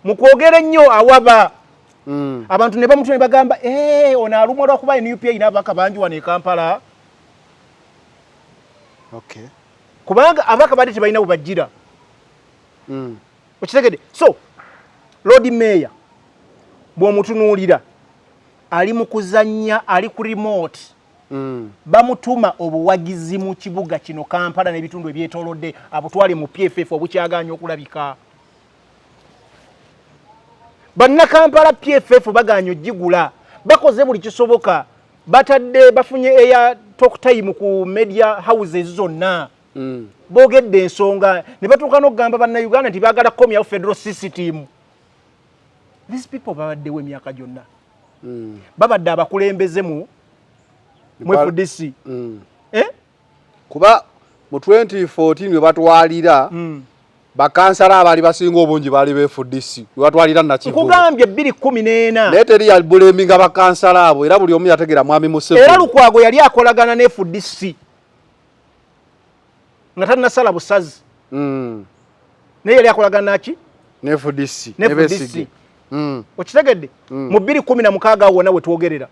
mu kwogera ennyo awaba abantu ne bamutune bagamba ono alumwa lwakuba NUP erina abaka bangi wano e Kampala kubanga abaka badde tebalina bwe bajjira okitegedde so Lord Mayor bw'omutunuulira ali mu kuzannya ali ku remote bamutuma obuwagizi mu kibuga kino Kampala n'ebitundu ebyetoolodde abutwale mu PFF obukyaganya okulabika banna Kampala PFF baganya ogigula bakoze buli kisoboka batadde bafunye eya talk time ku media houses zonna boogedde ensonga ne batuuka n'okugamba Bannayuganda nti baagala komyawo federal system these people babaddewo emyaka gyonna babadde abakulembeze mu FDC kuba mu 2014 we batwalira bakansala abali basinga obungi bali be FDC we batwalira nakivu kugambye 2014 naye teri yali buleminga bakansala abo era buli omu yategera Mwami Museveni era Lukwago yali akolagana ne FDC nga tanasala busazi naye yali akolagana naki ne FDC okitegedde mu 2016 wonna we twogerera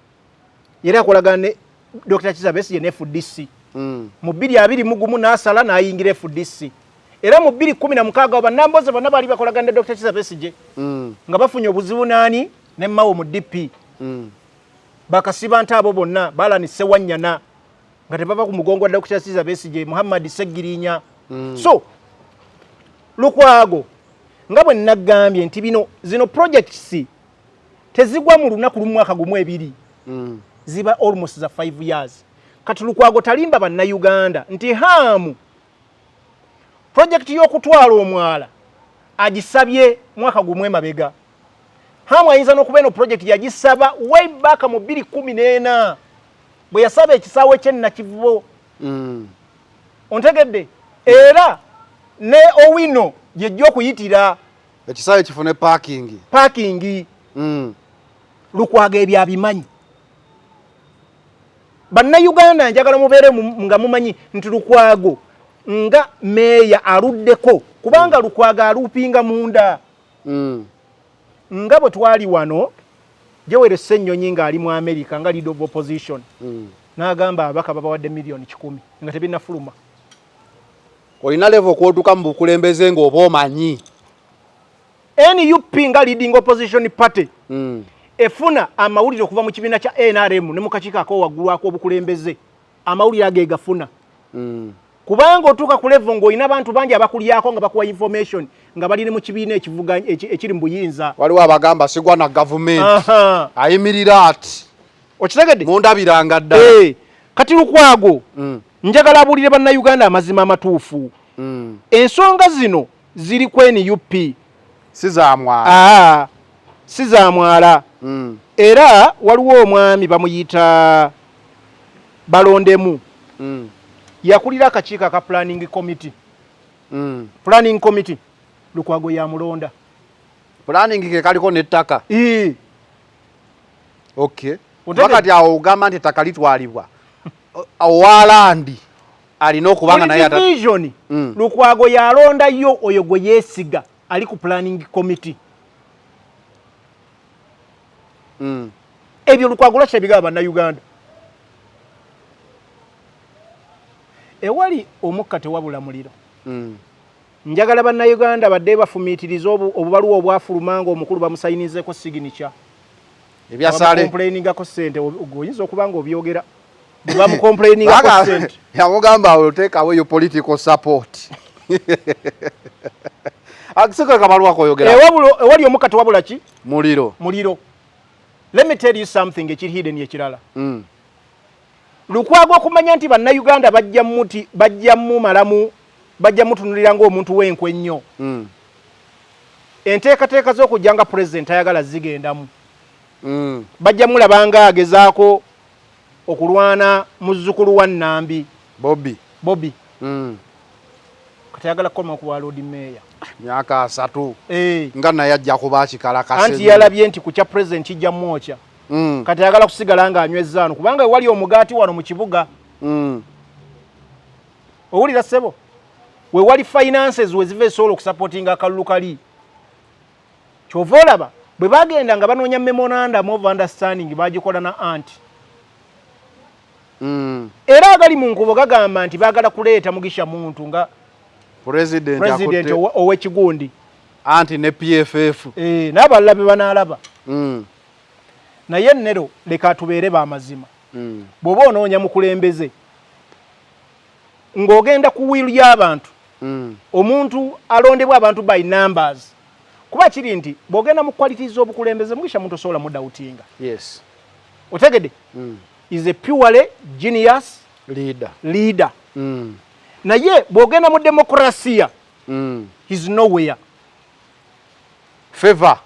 yali akolagana ne Dr. Kizza Besigye ne FDC mu 2021 n'asala n'ayingira FDC era mu 2016 bannamboze bonna bali bakolagana ne Dr. Kizza Besigye nga bafunye obuzibu nani ne Mao mu DP bakasiba nti abo bonna balanise Wanyana nga tebava ku mugongo wa Dr. Kizza Besigye Muhammad Segirinya so Lukwago nga bwe nagambye nti zino projects tezigwa mu lunaku lumu mwaka gumu ebiri ziba almost za 5 years kati Lukwago talimba Bannayuganda nti haamu project y'okutwala omwala agisabye mwaka gumwe mabega haamu ayinza n'okuba eno project yagisaba way back mu 2014 bwe yasaba ekisaawe ky'ennakivubo ontegedde era ne Owino jejjo okuyitira ekisawe kifune parking Lukwago ebyabimanyi Bannayuganda njagala mubeere nga mumanyi nti Lukwago nga meya aluddeko kubanga Lukwago alupinga munda nga bwe twali wano Jewere Ssennyonyi nga ali mu America nga leader of opposition n'agamba abaka babawadde milioni 10 nga tebinnafuluma. Olina level kwotuka mu bukulembeze ng'oba omanyi NUP nga leading opposition party efuna amawulire okuva mu kibiina kya NRM ne mu kakiiko ak'owaggulu ak'obukulembeze amawulire agegafuna kubanga otuuka ku level ng'olina abantu bangi abakulyako nga bakuwa information nga bali ne mu kibiina ekiri mu buyinza. Waliwo abagamba sigwa na government ayimirira ati okitegedde mundabiranga ddala kati Lukwago njagala abulire bannayuganda amazima amatuufu ensonga zino ziri ku NUP si za mwala era waliwo omwami bamuyita Balondemu yakulira akakiiko aka planning committee Lukwago ya mulonda planning ke kaliko nettaka okay wakati awo ugamba nti ettaka litwalibwa owalandi alina okubanga naye vision Lukwago yalonda yo oyo gwe yeesiga ali ku planning committee ebyo Lukwago lwaki ebigaba bannayuganda ewali omukka tewabula muliro njagala bannayuganda badde bafumiitiriza obubaluwa obwafulumanga omukulu bamusayinizeko signature ebyasale complainingako ssente oyinza okuba nga obyogera bamucomplainingako ssente yamugamba oteekawo yo political support akiseko kabalwako oyogera ewali omukka tewabula ki muliro. Let me tell you something ekiri hidden ekirala Lukwago okumanya nti bannayuganda bajja mutunulira ng'omuntu w'enkwe ennyo enteekateeka z'okujja nga president ayagala zigendamu bajja mulabanga agezaako okulwana muzzukulu wa Nambi Bobby kati ayagala kukoma ku Lord Mayor myaka 3 nga naye ajja kuba kikalakase anti yalabye nti ku kya president kijja mwokya kati ayagala kusigala nga anywezzaano kubanga wali omugaati wano mu kibuga owulira ssebo we wali finances weziva esobola okusupportinga akalulu kali kyova olaba bwe bagenda nga banoonya memorandum of understanding bagikola na anti era agali mu nkubo gagamba nti baagala kuleeta Mugisha Muntu nga president ow'ekigundi anti ne PFF n'abalala be banaalaba naye nnero leka tubeere b'amazima bw'oba onoonya mukulembeze ng'ogenda ku wiilu y'abantu omuntu alondebwa abantu by numbers kuba kiri nti bw'ogenda mu qualities z'obukulembeze Mugisha Muntu osobola mudawutinga otegedde is a purely genius leader naye bw'ogenda mu demokrasia he's nowhere favor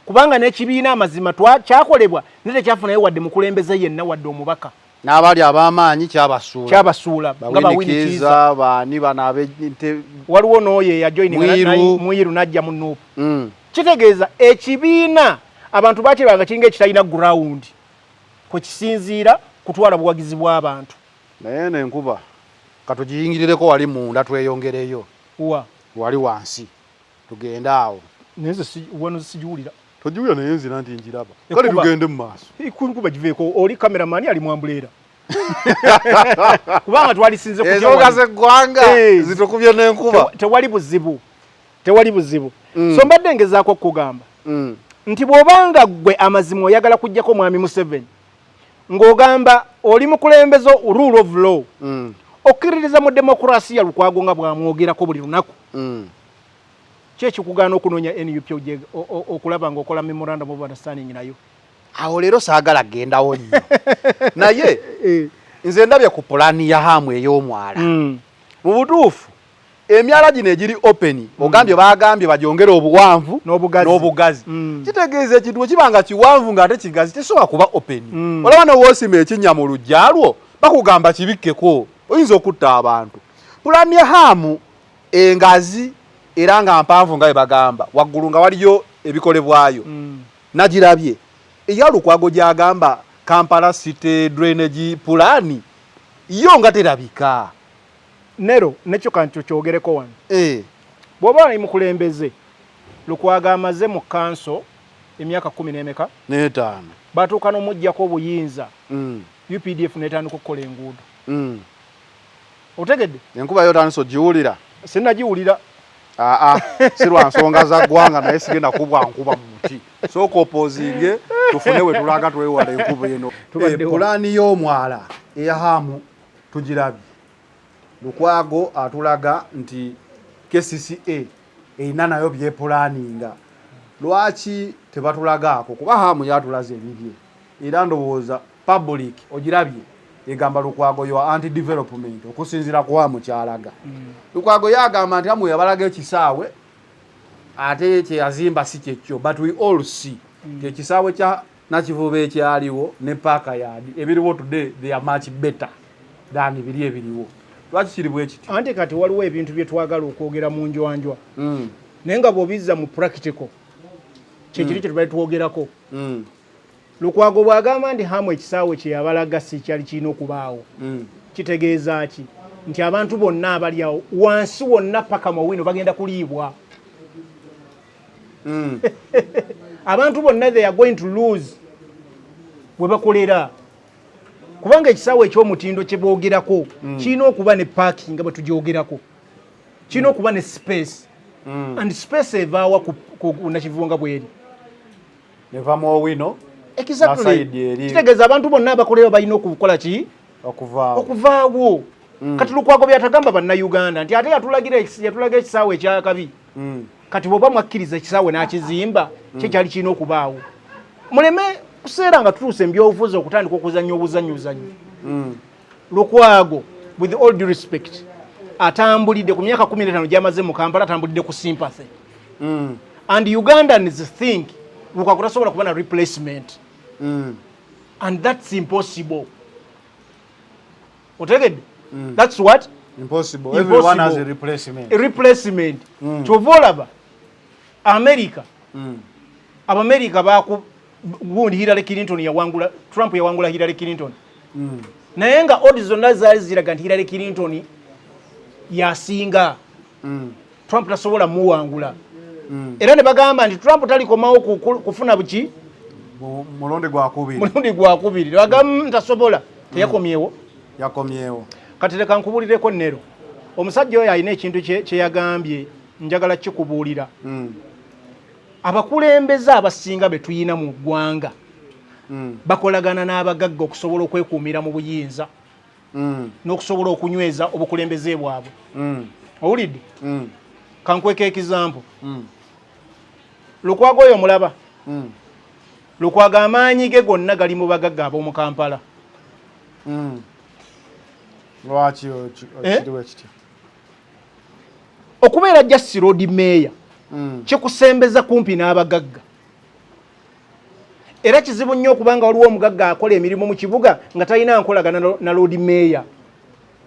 kubanga n'ekibiina amazima kyakolebwa nete kyafunayo wadde mukulembeze yenna wadde omubaka n'abali ab'amaanyi kyabasuula nga bawinikiza baani bano waliwo n'oyo eyajoyininga Muyiru n'ajja mu Nuupu kitegeeza ekibiina abantu bakiranga kiringa ekitalina ground kwe kisinziira kutwala buwagizi bw'abantu naye n'enkuba katugiyingirireko wali munda tweyongereyo wali wansi tugende awo wano sigiwulira togiwulira naye nzira nti njiraba kale tugende mu maaso kunkuba giveeko oli kameramani ali mu ambuleera kubanga twalisinze ensonga z'eggwanga zitukubye n'enkuba tewali buzibu so mbadde ngezaako okugamba nti bw'obanga ggwe amazima oyagala kujjako mwami Museveni ng'ogamba oli mukulembeze rule of law okkiririza mu demokrasiya Lukwago nga bw'amwogerako buli lunaku kyekikugaana okunoonya NUP okulaba ng'okola memorandum of understanding nayo awo leero saagala gendawo nnyo naye nze ndabye ku pulaani ya hamu ey'omwala mu butuufu emyala gino egiri open ogambye bagambye bagyongere obuwanvu n'obugazi kitegeeza ekintu kibanga kiwanvu ng'ate kigazi tesobola kuba open olaba n'owoosima ekinnya mu luggya lwo bakugamba kibikkeko oyinza okutta abantu. Pulani ya Hamu engazi era nga mpanvu nga bagamba waggulu nga waliyo ebikolebwayo. Nagirabye eya Lukwago gyagamba Kampala City Drainage Pulani yo nga terabika. Nero nekyo kancho kyogereko wano. Bwoba ali mukulembeze Lukwago amaze mu kanso emyaka 10 n'emeka n'etaano batuuka n'omuggyako obuyinza UPDF n'etaano kukola enguudo. Otegedde enkuba yotandise ogiwulira? Sinnagiwulira. Sirwa nsonga za ggwanga naye sigenda kubwa nkuba mu muti. Sooka opozinge tufune we tulaga twewala enkuba eno. Pulani y'omwala eya Hamu tugirabye. Lukwago atulaga nti KCCA erina nayo byepulaninga. Lwaki tebatulagaako? Kuba Hamu yatulaze ebibye. Era ndowooza public ogirabye egamba Lukwago yo anti-development okusinzira ku Hamu kyalaga. Lukwago yagamba nti Hamu yabalaga ekisaawe ate kyeyazimba si kyekyo, but we all see ekisaawe kya Nakivuba ekyaliwo ne Parker Yard ebiriwo today they are much better than biri ebiriwo. Lwaki kiri bwe kiti? Ante kati waliwo ebintu bye twagala okwogera mu njwanjwa. Naye nga bw'obizza mu practical kyekiri kye tubali twogerako. Lukwago bw'agamba nti Hamu ekisaawe kye yabalaga si kyali kirina okubaawo. Kitegeeza ki? Nti abantu bonna abali awo wansi wonna paka Mawino bagenda kuliibwa. Abantu bonna they are going to lose bwe bakolera. Kubanga ekisaawe eky'omutindo kye boogerako kirina okuba ne parking nga bwe tugyogerako. Kirina okuba ne space. And space evaawa ku Nakivunga bweri. Neva Mowino. Exactly. Kitegeeza abantu bonna abakolera balina okukola ki? Okuvaawo. Kati Lukwago byatagamba bannayuganda nti ate yatulaga ekisaawe ekyakabi. Kati bwoba mwakkiriza ekisaawe n'akizimba kye kyali kirina okubaawo. Muleme kuseera nga tutuuse mbyobufuzi okutandika okuzannya obuzannyuzannyo. Lukwago with all due respect atambulidde ku myaka 15 gy'amaze mu Kampala atambulidde ku sympathy. And Ugandans think Lukwago tasobola kuba na replacement. And that's impossible. Otegedde? That's what? Impossible. Everyone has a replacement. A replacement. Chovolaba America. America gundi Hillary Clinton yawangula, Trump yawangula Hillary Clinton. Naye nga odds zonna zaali ziraga nti Hillary Clinton yasinga. Trump tasobola muwangula. Era ne bagamba nti Trump talikomawo kufuna buki mulonde gwakubiri. Mulonde gwakubiri. Bagamba tasobola. Teyakomyewo. Yakomyewo. Kati leka nkubulireko Nero. Omusajja oyo alina ekintu kye yagambye njagala kikubuulira. Abakulembeze abasinga be tuyina mu ggwanga bakolagana n'abagagga okusobola okwekuumira mu buyinza n'okusobola okunyweza obukulembeze bwabwe. Owulidde? Kankweka ekizampo. Lukwago oyo mulaba. Lukwago amaanyi ge gonna gali mu bagagga ab'omu Kampala. Lwaki okiriwe kityo? Okubeera just road mayor kikusembeza kumpi n'abagagga. Era kizibu nnyo okubanga waliwo omugagga akola emirimu mu kibuga nga talina nkolagana na road mayor.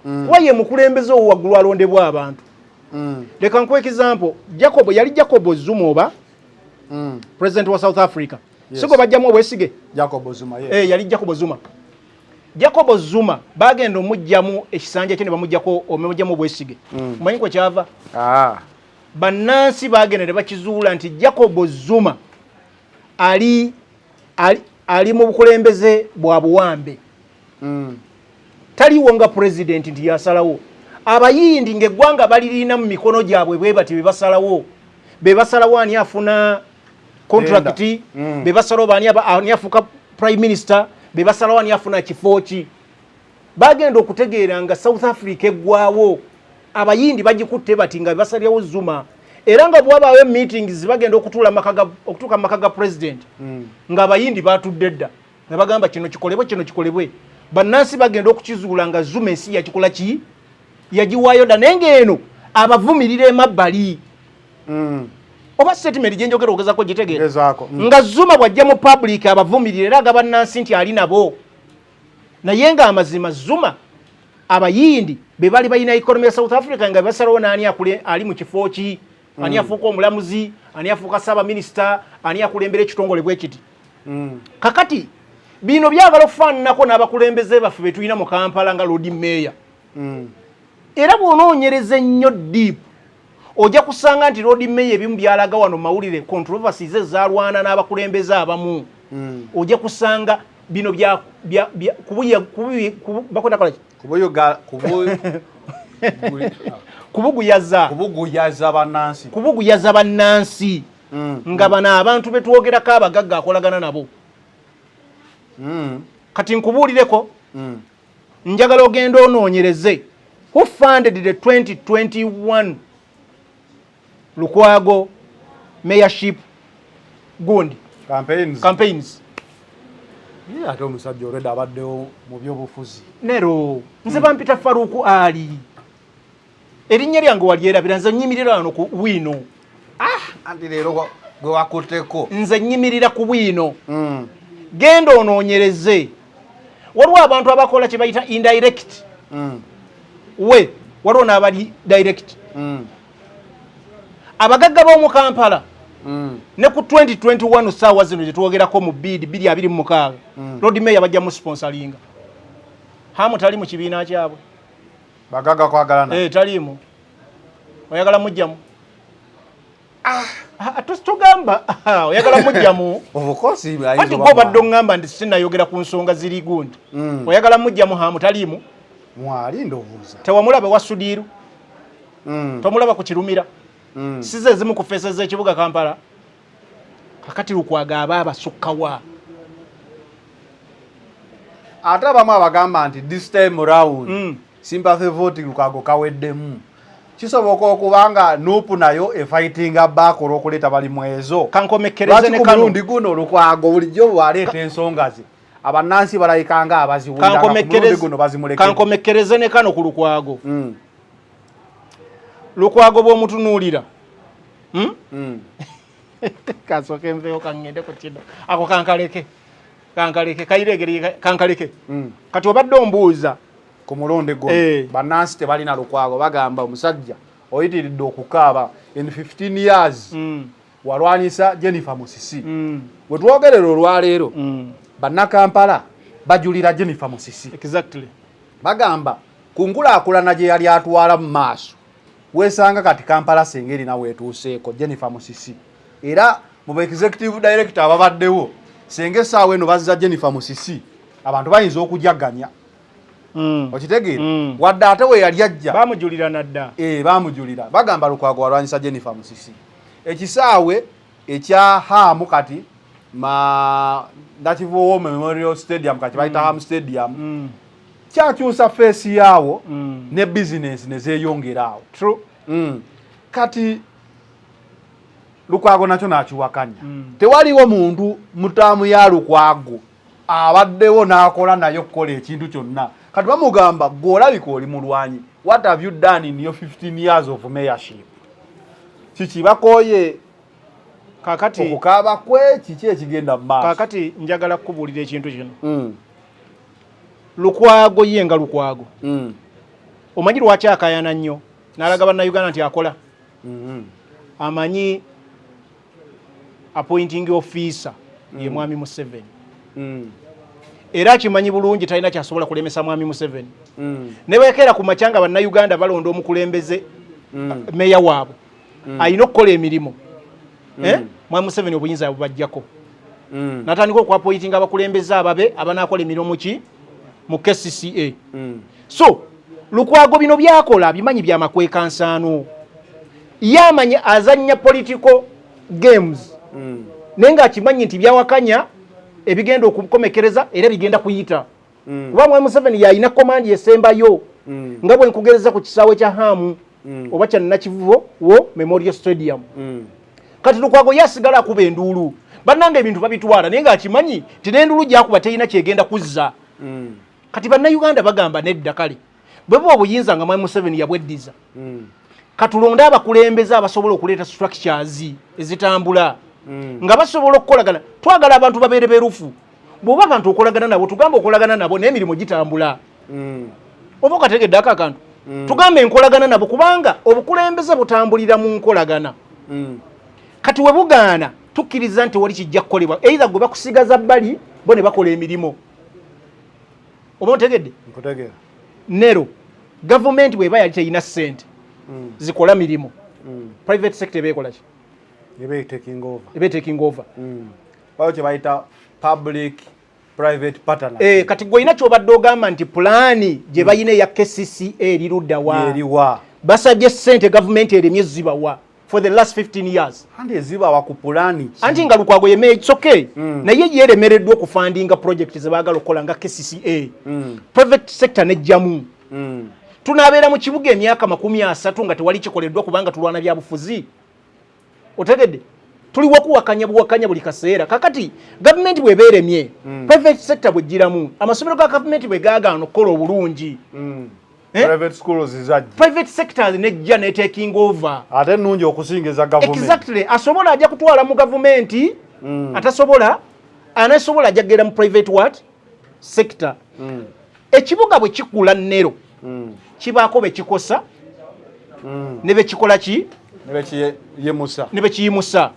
Kuba ye mukulembeze owo waggulu alondebwa abantu. Leka nkuwe example. Jacob Zuma oba president wa South Africa. Sigo bajjamu Obwesige. Jacob Zuma, yes. Yali Jacob Zuma. Jacob Zuma bagenda omujjamu ekisanja kye ne bamujjako omujjamu Obwesige. Manyi ko kyava? Bannansi bagenda ne bakizuula nti Jacob Zuma ali mu bukulembeze bwa buwambe. Taliwo nga president nti yasalawo. Abayindi ng'eggwanga balirina mu mikono gyabwe bwe bati be basalawo ani afuna contract, be basalawo ani afuka prime minister, be basalawo ani afuna kifo ki. Bagenda okutegeera nga South Africa eggwawo abayindi bagikutte bati nga basalyawo Zuma. Era nga bwabaawo meetings bagenda okutuuka maka ga president nga abayindi batudde dda ne bagamba kino kikolebwe. Bannansi bagenda okukizuula nga Zuma ensi yakikola ki yagiwaayo dda naye ng'eno abavumirira emabbali. Oba statement gye njogera ogezako gitegeera nga Zuma bw'ajja mu public abavumirira era agaba nnansi nti ali nabo. Naye nga amazima Zuma abayindi be bali balina economy ya South Africa nga basalawo nani ali mu kifo ki ani afuuka omulamuzi ani afuuka saba minister ani akulembera ekitongole bwe kiti kakati bino byagala okufaananako n'abakulembeze baffe be tulina mu Kampala nga Lord Mayor era bw'onoonyereza ennyo deep ojja kusanga nti Lord Mayor ebimu byalaga wano mawulire controversies ezaalwana n'abakulembeze abamu ojja kusanga bino kubuguyaza bannansi nga bano abantu betwogerako abagagga akolagana nabo kati nkubuulireko njagala ogenda onoonyereze who funded the 2021 Lukwago mayorship gundi campaigns ate omusajja olwedde abaddewo mu byobufuzi nero nze bampita Faruku Ali erinnya lyange walyerabira nze nnyimirira wano ku bwino anti leero gwe wakutteko nze nnyimirira ku bwino genda onoonyereze waliwo abantu abakola kye bayita indirect we waliwo n'abali direct abagagga b'omu Kampala ne ku 2021 saawa zino gye twogerako mu bid 2026 Lord Mayor bajja mu sponsoringa hamu tali mu kibiina kyabwe bagagga kwagalana talimu oyagala mujjamu tugamba oyagala mujjamu ati gwe obadde oŋŋamba nti sinayogera ku nsonga ziri gundi oyagala mujjamu hamu talimu mwali ndowooza tewamulaba wa Sudiru tomulaba ku Kirumira size ezimu ku feesi z'ekibuga Kampala kakati Lukwago aba abasukkawa ate abamu abagamba nti this time round sympathy vote Lukwago kaweddemu kisoboka okubanga Nuupu nayo efightinga back olw'okuleeta bali mu ezo kankomekereze ne kano mulundi guno Lukwago bulijjo bwaleeta ensonga ze abannansi balayikanga abaziwulira mulundi guno bazimuleke kankomekereze ne kano ku Lukwago Lukwago bw'omutunuulira kasooka enveewo kaŋŋende ku kino ako kankaleke kayiregeri kankaleke kati obadde ombuuza ku mulundi guno bannansi tebalina Lukwago bagamba omusajja oyitiridde okukaaba in 15 years walwanyisa Jennifer Musisi bwe twogerera olwaleero bannakampala bajulira Jennifer Musisi exactly bagamba ku nkulaakulana gye yali atwala mu maaso weesanga kati Kampala sengeri nawe etuuseeko Jennifer Musisi era mu executive director ababaddewo senge essaawa eno bazza Jennifer Musisi abantu bayinza okujaganya okitegeera wadde ate we yali ajja bamujulira nadda bamujulira bagamba Lukwago walwanyisa Jennifer Musisi ekisaawe ekya Hamu kati Ndakivuwo Memorial Stadium kati bayita Hamu Stadium kyakyusa feesi yaawo ne business ne zeeyongeraawo true kati Lukwago nakyo nakiwakanya tewaliwo muntu mutaamu ya Lukwago abaddewo n'akola nayo kukola ekintu kyonna kati bamugamba gw'olabika oli mulwanyi what have you done in your 15 years of mayorship kiki bakooye kakati okukaaba kwe kiki ekigenda mu maaso kakati njagala kukubuulira ekintu kino Lukwago ye nga Lukwago omanyi lwaki akayana nnyo n'alaga bannayuganda nti akola amanyi appointing officer ye mwami Museveni era akimanyi bulungi talina kyasobola kulemesa mwami Museveni ne beekera ku makyanga bannayuganda balonda omukulembeze meya waabwe alina okukola emirimu mwami Museveni obuyinza yabubajjako natandika okuappointinga abakulembeze ababe abanaakola emirimu ki mu KCCA so Lukwago bino byakola bimanyi byamakweka nsaano yamanyi azanya political games nenga akimanyi nti byawakanya ebigenda okukomekereza era bigenda kuyita kuba mwami Museveni yalina komandi esembayo nga bwe nkugereza ku kisaawe kya Hamu oba kya Nakivubo wo Memorial Stadium kati Lukwago yasigala akuba enduulu bannanga ebintu babitwala naye nga akimanyi ti n'enduulu gyakuba terina kyegenda kuzza kati bannayuganda bagamba nedda kale bwe buba obuyinza nga mwami Museveni yabweddiza katulonde abakulembeze abasobola okuleeta structures ezitambula nga basobola okukolagana twagala abantu babeere beerufu bw'oba abantu okolagana nabo tugamba okolagana nabo n'emirimu gitambula oba okategedde akantu tugambe enkolagana nabo kubanga obukulembeze butambulira mu nkolagana kati we bugaana tukkiriza nti wali kijja kukolebwa either gwe bakusigaza bbali bo ne bakola emirimu oba otegedde nero gavumenti bweba yali teyina ssente zikola mirimu private sector ebeekola ki ebe taking over bayo kye bayita public private partnership kati gwe ina kyobadde ogamba nti pulaani gye bayina eya KCCA erirudda wa basabye ssente gavumenti eremye zibawa for the last 15 years andi ezibawa ku pulaani anti nga Lukwago yeme it's okay naye yeremereddwa okufandinga project zebaagala okukola nga KCCA private sector nejjamu tunaabeera mu kibuga emyaka 30 nga tewali kikoleddwa kubanga tulwana bya bufuzi otegedde tuliwo kuwakanya buli kaseera kakati gavumenti bwebeeremye private sector bwegiramu amasomero ga gavumenti bwegagaana okukola obulungi private sector nejja ne taking over ate nnungi okusingiza gavumenti exactly asobola ajja kutwala mu gavumenti atasobola anasobola ajja kugenda mu private what sector ekibuga bwe kikula nnero kibaako bekikosa ne bekikola ki ne bekiyimusa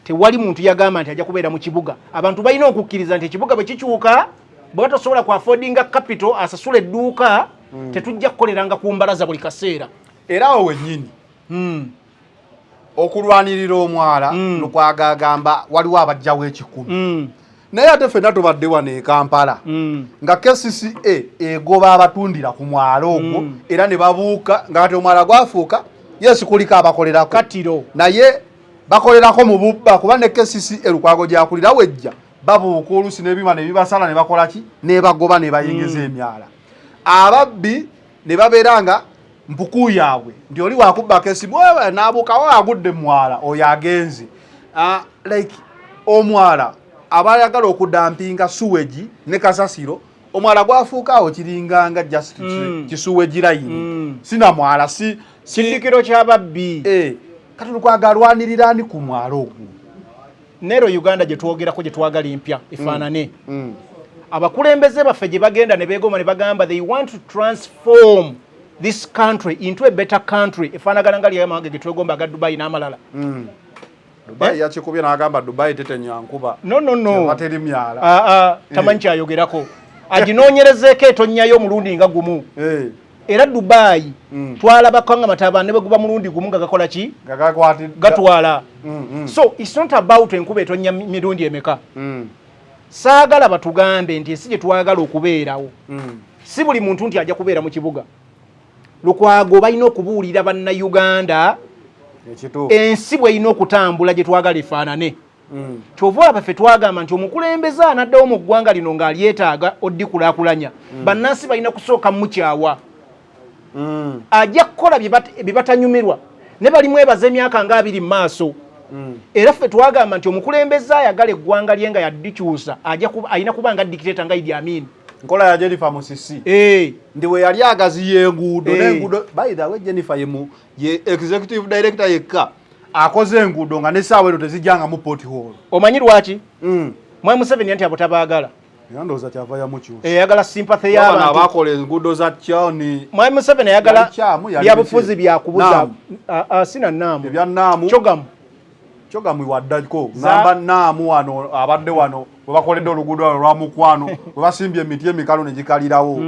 tewali muntu yagamba nti ajja kubeera mu kibuga abantu balina okukkiriza nti ekibuga bwe kikyuka bwe batasobola ku affordinga capital asasula edduuka tetujja kukoleranga ku mbalaza buli kaseera era awo wennyini okulwanirira omwala Lukwago agamba waliwo abajjawo ekikumi naye ate ffenna tubadde wano e Kampala nga KCCA egoba abatundira ku mwalo ogwo era ne babuuka nga kati omwala gwafuuka yes kuliko abakolerako katiro naye bakolerako mu bubba kuba ne KCCA Lukwago gyakulira wejja babuuka olusi n'ebima ne bibasala ne bakola ki ne bagoba ne bayingiza emyala ababbi ne babeeranga mpuku yaabwe nti oli wakubba kesimu n'abuukawo agudde mwala oyo agenze like omwala abayagala okudampinga suweji ne kasasiro omwala gwafuukaawo kiringanga just kisuweji layini sina mwala kindikiro ky'ababbi kati Lukwago alwanirira ani ku mwala ogwo nero Uganda gye twogerako gye twagala empya efaanane abakulembeze baffe gye bagenda ne beegoma ne bagamba they want to transform this country into a better country efaanagana nga lyamawanga ge twegomba aga Dubai n'amalala Dubai yakikubye n'agamba Dubai tetenyankuba no bateri myala tamanyi kyayogerako aginoonyerezeeko etonnyayo omulundi nga gumu era Dubai twalabako nga matabane bwe guba mulundi gumu nga gakola ki gatwala so it's not about enkuba etonnya mirundi emeka saagala batugambe nti ensi gye twagala okubeerawo si buli muntu nti ajja kubeera mu kibuga Lukwago balina okubuulira bannayuganda ensi bw'erina okutambula gye twagala efaanane kyova olaba ffe twagamba nti omukulembeze anaddawo mu ggwanga lino ng'alyetaaga oddikulaakulanya bannansi balina kusooka mukyawa ajja kukola bye batanyumirwa ne balimu ebaza emyaka nga 2 mu maaso era ffe twagamba nti omukulembeze ayagala eggwanga lye nga yaddikyusa alina kuba nga dictator nga Idi Amin nkola ya Jennifer Musisi ndi we yali agaziye enguudo n'enguudo by the way Jennifer ye executive director yekka akoze enguudo nga n'essaawa eno tezijjanga mu pothole omanyi lwaki Mwai Museveni nti abo tabaagala yandoza kyava ya mukyusa yagala sympathy y'abantu abakola enguudo za Choni Mwai Museveni yagala byabufuzi byakubuza sina naamu ebya naamu Chogamu waddako namba naamu wano abadde wano bwe bakoledde oluguudo lwa mukwano bwe basimbye emiti emikalu ne gikalirawo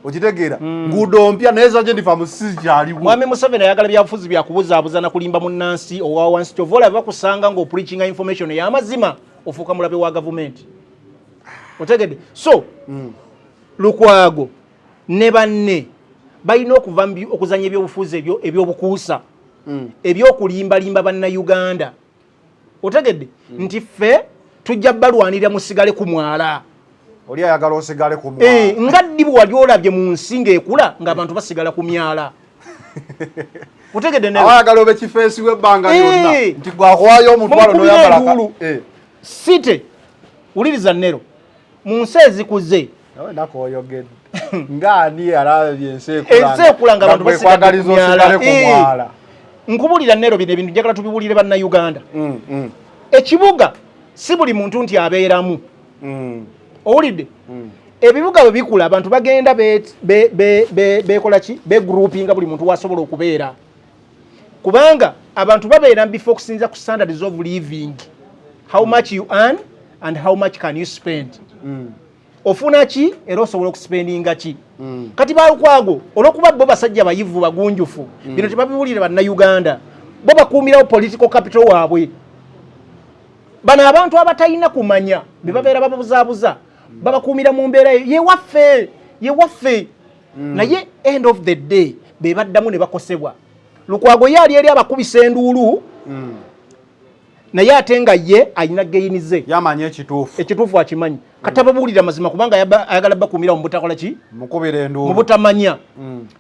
okitegeera nguudo mpya naye za Jennifer Musisi kyaliwo Mwami Museveni ayagala byabufuzi byakubuzaabuza na kulimba munnansi owa wansi kyovola bakusanga ng'opreachinga information y'amazima ofuuka mulabe wa gavumenti otegedde so Lukwago ne banne balina okuva okuzanya ebyobufuzi ebyobukuusa ebyokulimbalimba bannayuganda otegedde nti ffe tujja balwanirira musigale ku mwala oli ayagala osigale ku mwala nga ddi bwe wali olabye mu nsi ng'ekula ng'abantu basigala ku myala otegedde ayagala obe kifeesi w'ebbanga lyonna nti gwakuwaayo omutwalo noyamalaka site wuliriza nnero mu nsi ezikuze nakoyogedde ngaani alabye ensi ekula ng'abantu basigala ku myala nkubulira nnero bino ebintu njagala tubibuulire bannayuganda ekibuga si buli muntu nti abeeramu owulidde ebibuga bwe bikula abantu bagenda bekola ki begroupinga buli muntu wasobola okubeera kubanga abantu babeera before okusinza ku standards of living how much you earn and how much can you spend ofuna ki era osobola okuspendinga ki kati balukwago olwokuba bo basajja bayivu bagunjufu bino tebabiwulire bannayuganda bo bakuumirawo political capital waabwe bano abantu abatalina kumanya bebabeera babuzaabuza babakuumira mu mbeera ye waffe naye end of the day bebaddamu ne bakosebwa Lukwago yali eri abakubisa enduulu naye ate nga ye alina geyinize yamanya ekituufu akimanyi kati ababuulira mazima kubanga ayagala bakuumira mu butakola ki mukubira enduulu mu butamanya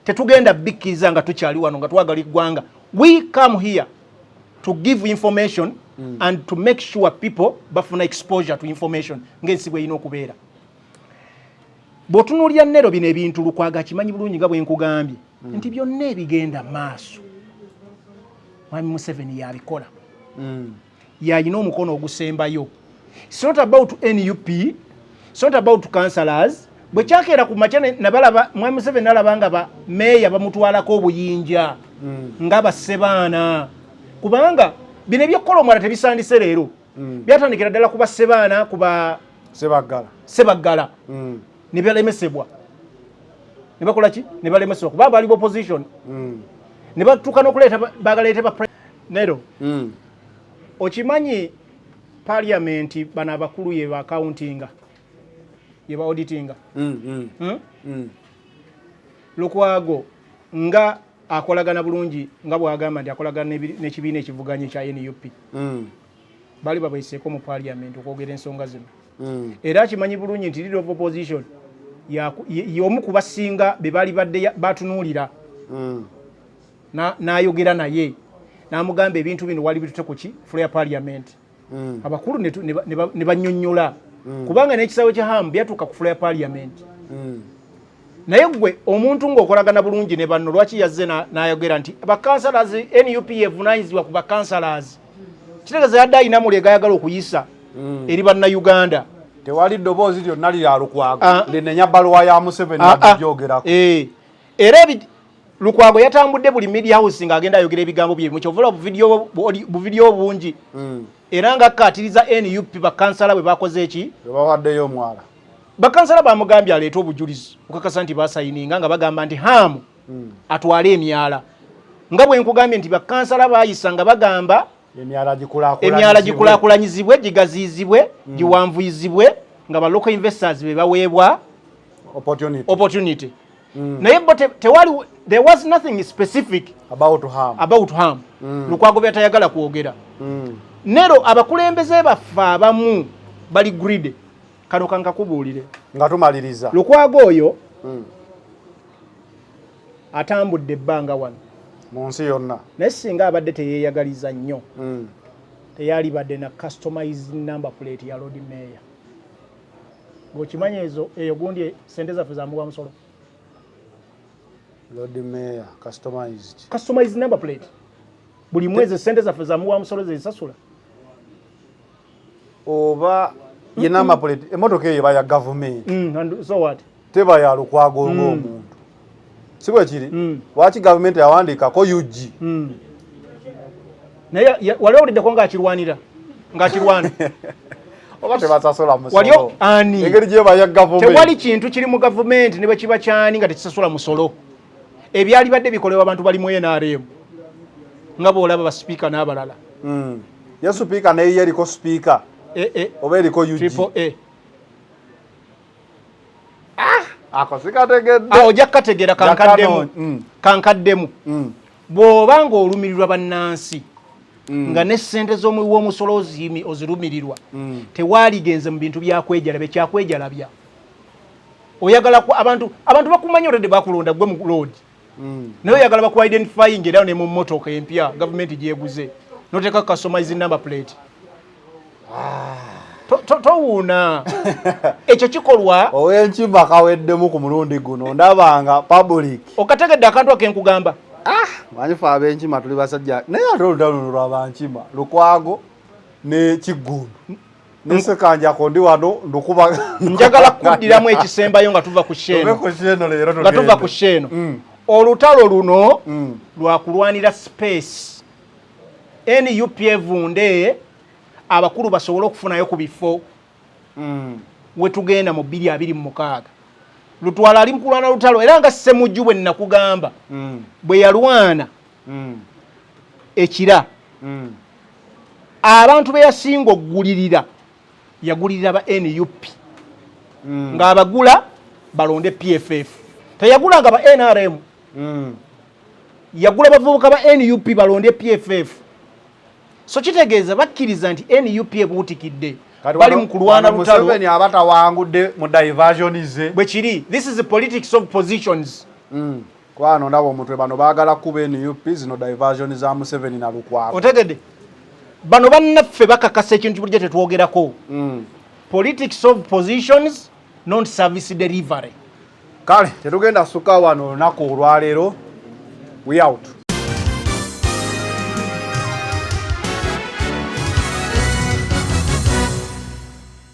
tetugenda bikkiriza nga tukyali wano nga twagala eggwanga we come here to give information and to make sure people bafuna exposure to information ng'ensi bw'erina okubeera bw'otunuulira nnero bino ebintu Lukwago akimanyi bulungi nga bwe nkugambye nti byonna ebigenda maaso Mwami Museveni yabikola yalina omukono ogusembayo. It's not about NUP, it's not about councillors. Bwe kyakeera ku makya nabalaba Mwami Museveni nalabanga ba meya bamutwalako obuyinja nga bassebaana kubanga bino ebyokkola omwala tebisandise leero byatandikira ddala kuba ssebaana kuba sebaggala ne balemesebwa ne bakola ki ne balemesebwa kuba bali opposition ne batuuka n'okuleeta bagaleete ba Nero okimanyi parliament bana abakulu ye ba accountinga ye ba auditinga Lukwago nga akolagana bulungi nga bwagamba nti akolagana n'ekibiina ekivuganye kya NUP bali babayiseeko mu parliament okwogera ensonga zino era akimanyi bulungi nti leader of opposition y'omu ku basinga be bali badde batunuulira n'ayogera naye n'amugamba ebintu bino wali bitute ku ki floor ya parliament abakulu ne bannyonnyola kubanga n'ekisaawe kya Hamu byatuuka ku floor ya parliament naye gwe omuntu ng'okolagana bulungi ne banno lwaki yazze n'ayogera nti bakansalazi NUP evunaanyizibwa ku bakansalazi kitegeeza yadde ayina mulega ayagala okuyisa eri bannayuganda tewali ddoboozi lyonna lya Lukwago linenya bbaluwa ya Museveni agyogerako era Lukwago yatambudde buli media house ng'agenda ayogera ebigambo bye mukyovula bu video bungi era nga akkaatiriza NUP bakansala bwe bakoze eki babaddeyo omwala bakansala bamugambye aleeta obujulizi okakasa nti basayininga nga bagamba nti Hamu atwale emyala nga bwe nkugambye nti bakansala bayisa nga bagamba emyala gikulaakulanyizibwe gigaziizibwe giwanvuyizibwe nga ba local investors be baweebwa opportunity naye bo tewali there was nothing specific about Hamu Lukwago byatayagala kwogera nero abakulembeze baffe abamu bali greedy kano kankakubuulire nga tumaliriza Lukwago oyo atambudde ebbanga wano mu nsi yonna naye singa abadde teyeeyagaliza nnyo teyali badde na customized number plate ya Lord Mayor ng'okimanyi eyo gundi sente zaffe zamuwa musolo Lord Mayor customized number plate buli mwezi sente zaffe zamuwa musolo zezisasula oba ye number plate emotoka eyo baya government and so what teba ya Lukwago ng'omuntu si bwe kiri lwaki government yawandiikako UG naye wali owuliddeko ng'akirwanira oba tebasasula musolo walio ani engeri gye baya government tewali kintu kiri mu government ne bwe kiba kyani nga tekisasula musolo ebyali badde bikolebwa abantu bali mu NRM nga bw'olaba baspeaker n'abalala ye speaker naye yeriko speaker oba eriko UG ako sikategedde ojja kukategeera kankaddemu bw'oba ng'olumirirwa bannansi nga n'essente z'omuwi w'omusolo ozirumirirwa tewaaligenze mu bintu byakwejalabya kyakwejalabya oyagala abantu bakumanya otadde bakulonda gwe mu road naye oyagala baku identifying era ne mu mmotoka empya gavumenti gyeguze noteeka customizing number plate towuuna ekyo kikolwa ow'enkima kaweddemu ku mulundi guno ndabanga public okategedde akantu akenkugamba manyifu ab'enkima tuli basajja naye ate olutalo lw'abankima Lukwago ne Kiggundu Nesekanja kondi wano ndukuba njagala kuddiramu ekisembayo nga tuva ku Sheno. Nga tuva ku Sheno. Olutalo luno lwa kulwanira space. NUP evunde abakulu basobola okufunayo ku bifo. We tugenda mu 2026. Lutwala ali mukulwana lutalo era nga Ssemujju bwe nakugamba. Bwe yalwana ekira. Abantu be yasinga okugulirira yagulirira ba NUP. Ng'abagula balonde PFF. Teyagulanga ba NRM. Yagula bavubuka ba NUP balonde PFF. So kitegeeza bakkiriza nti NUP ebuutikidde. Bali mu kulwana lutalo. Museveni abatawangudde mu diversionize. Bwe kiri, this is the politics of positions. Kwano nabo omutwe bano baagala kuba NUP zino diversion za Museveni na Lukwago. Otegedde? Bano bannaffe bakakasa ekintu bulijjo tetwogerako. Politics of positions, non service delivery. Kale, tetugenda suka wano olunaku olwaleero. We out.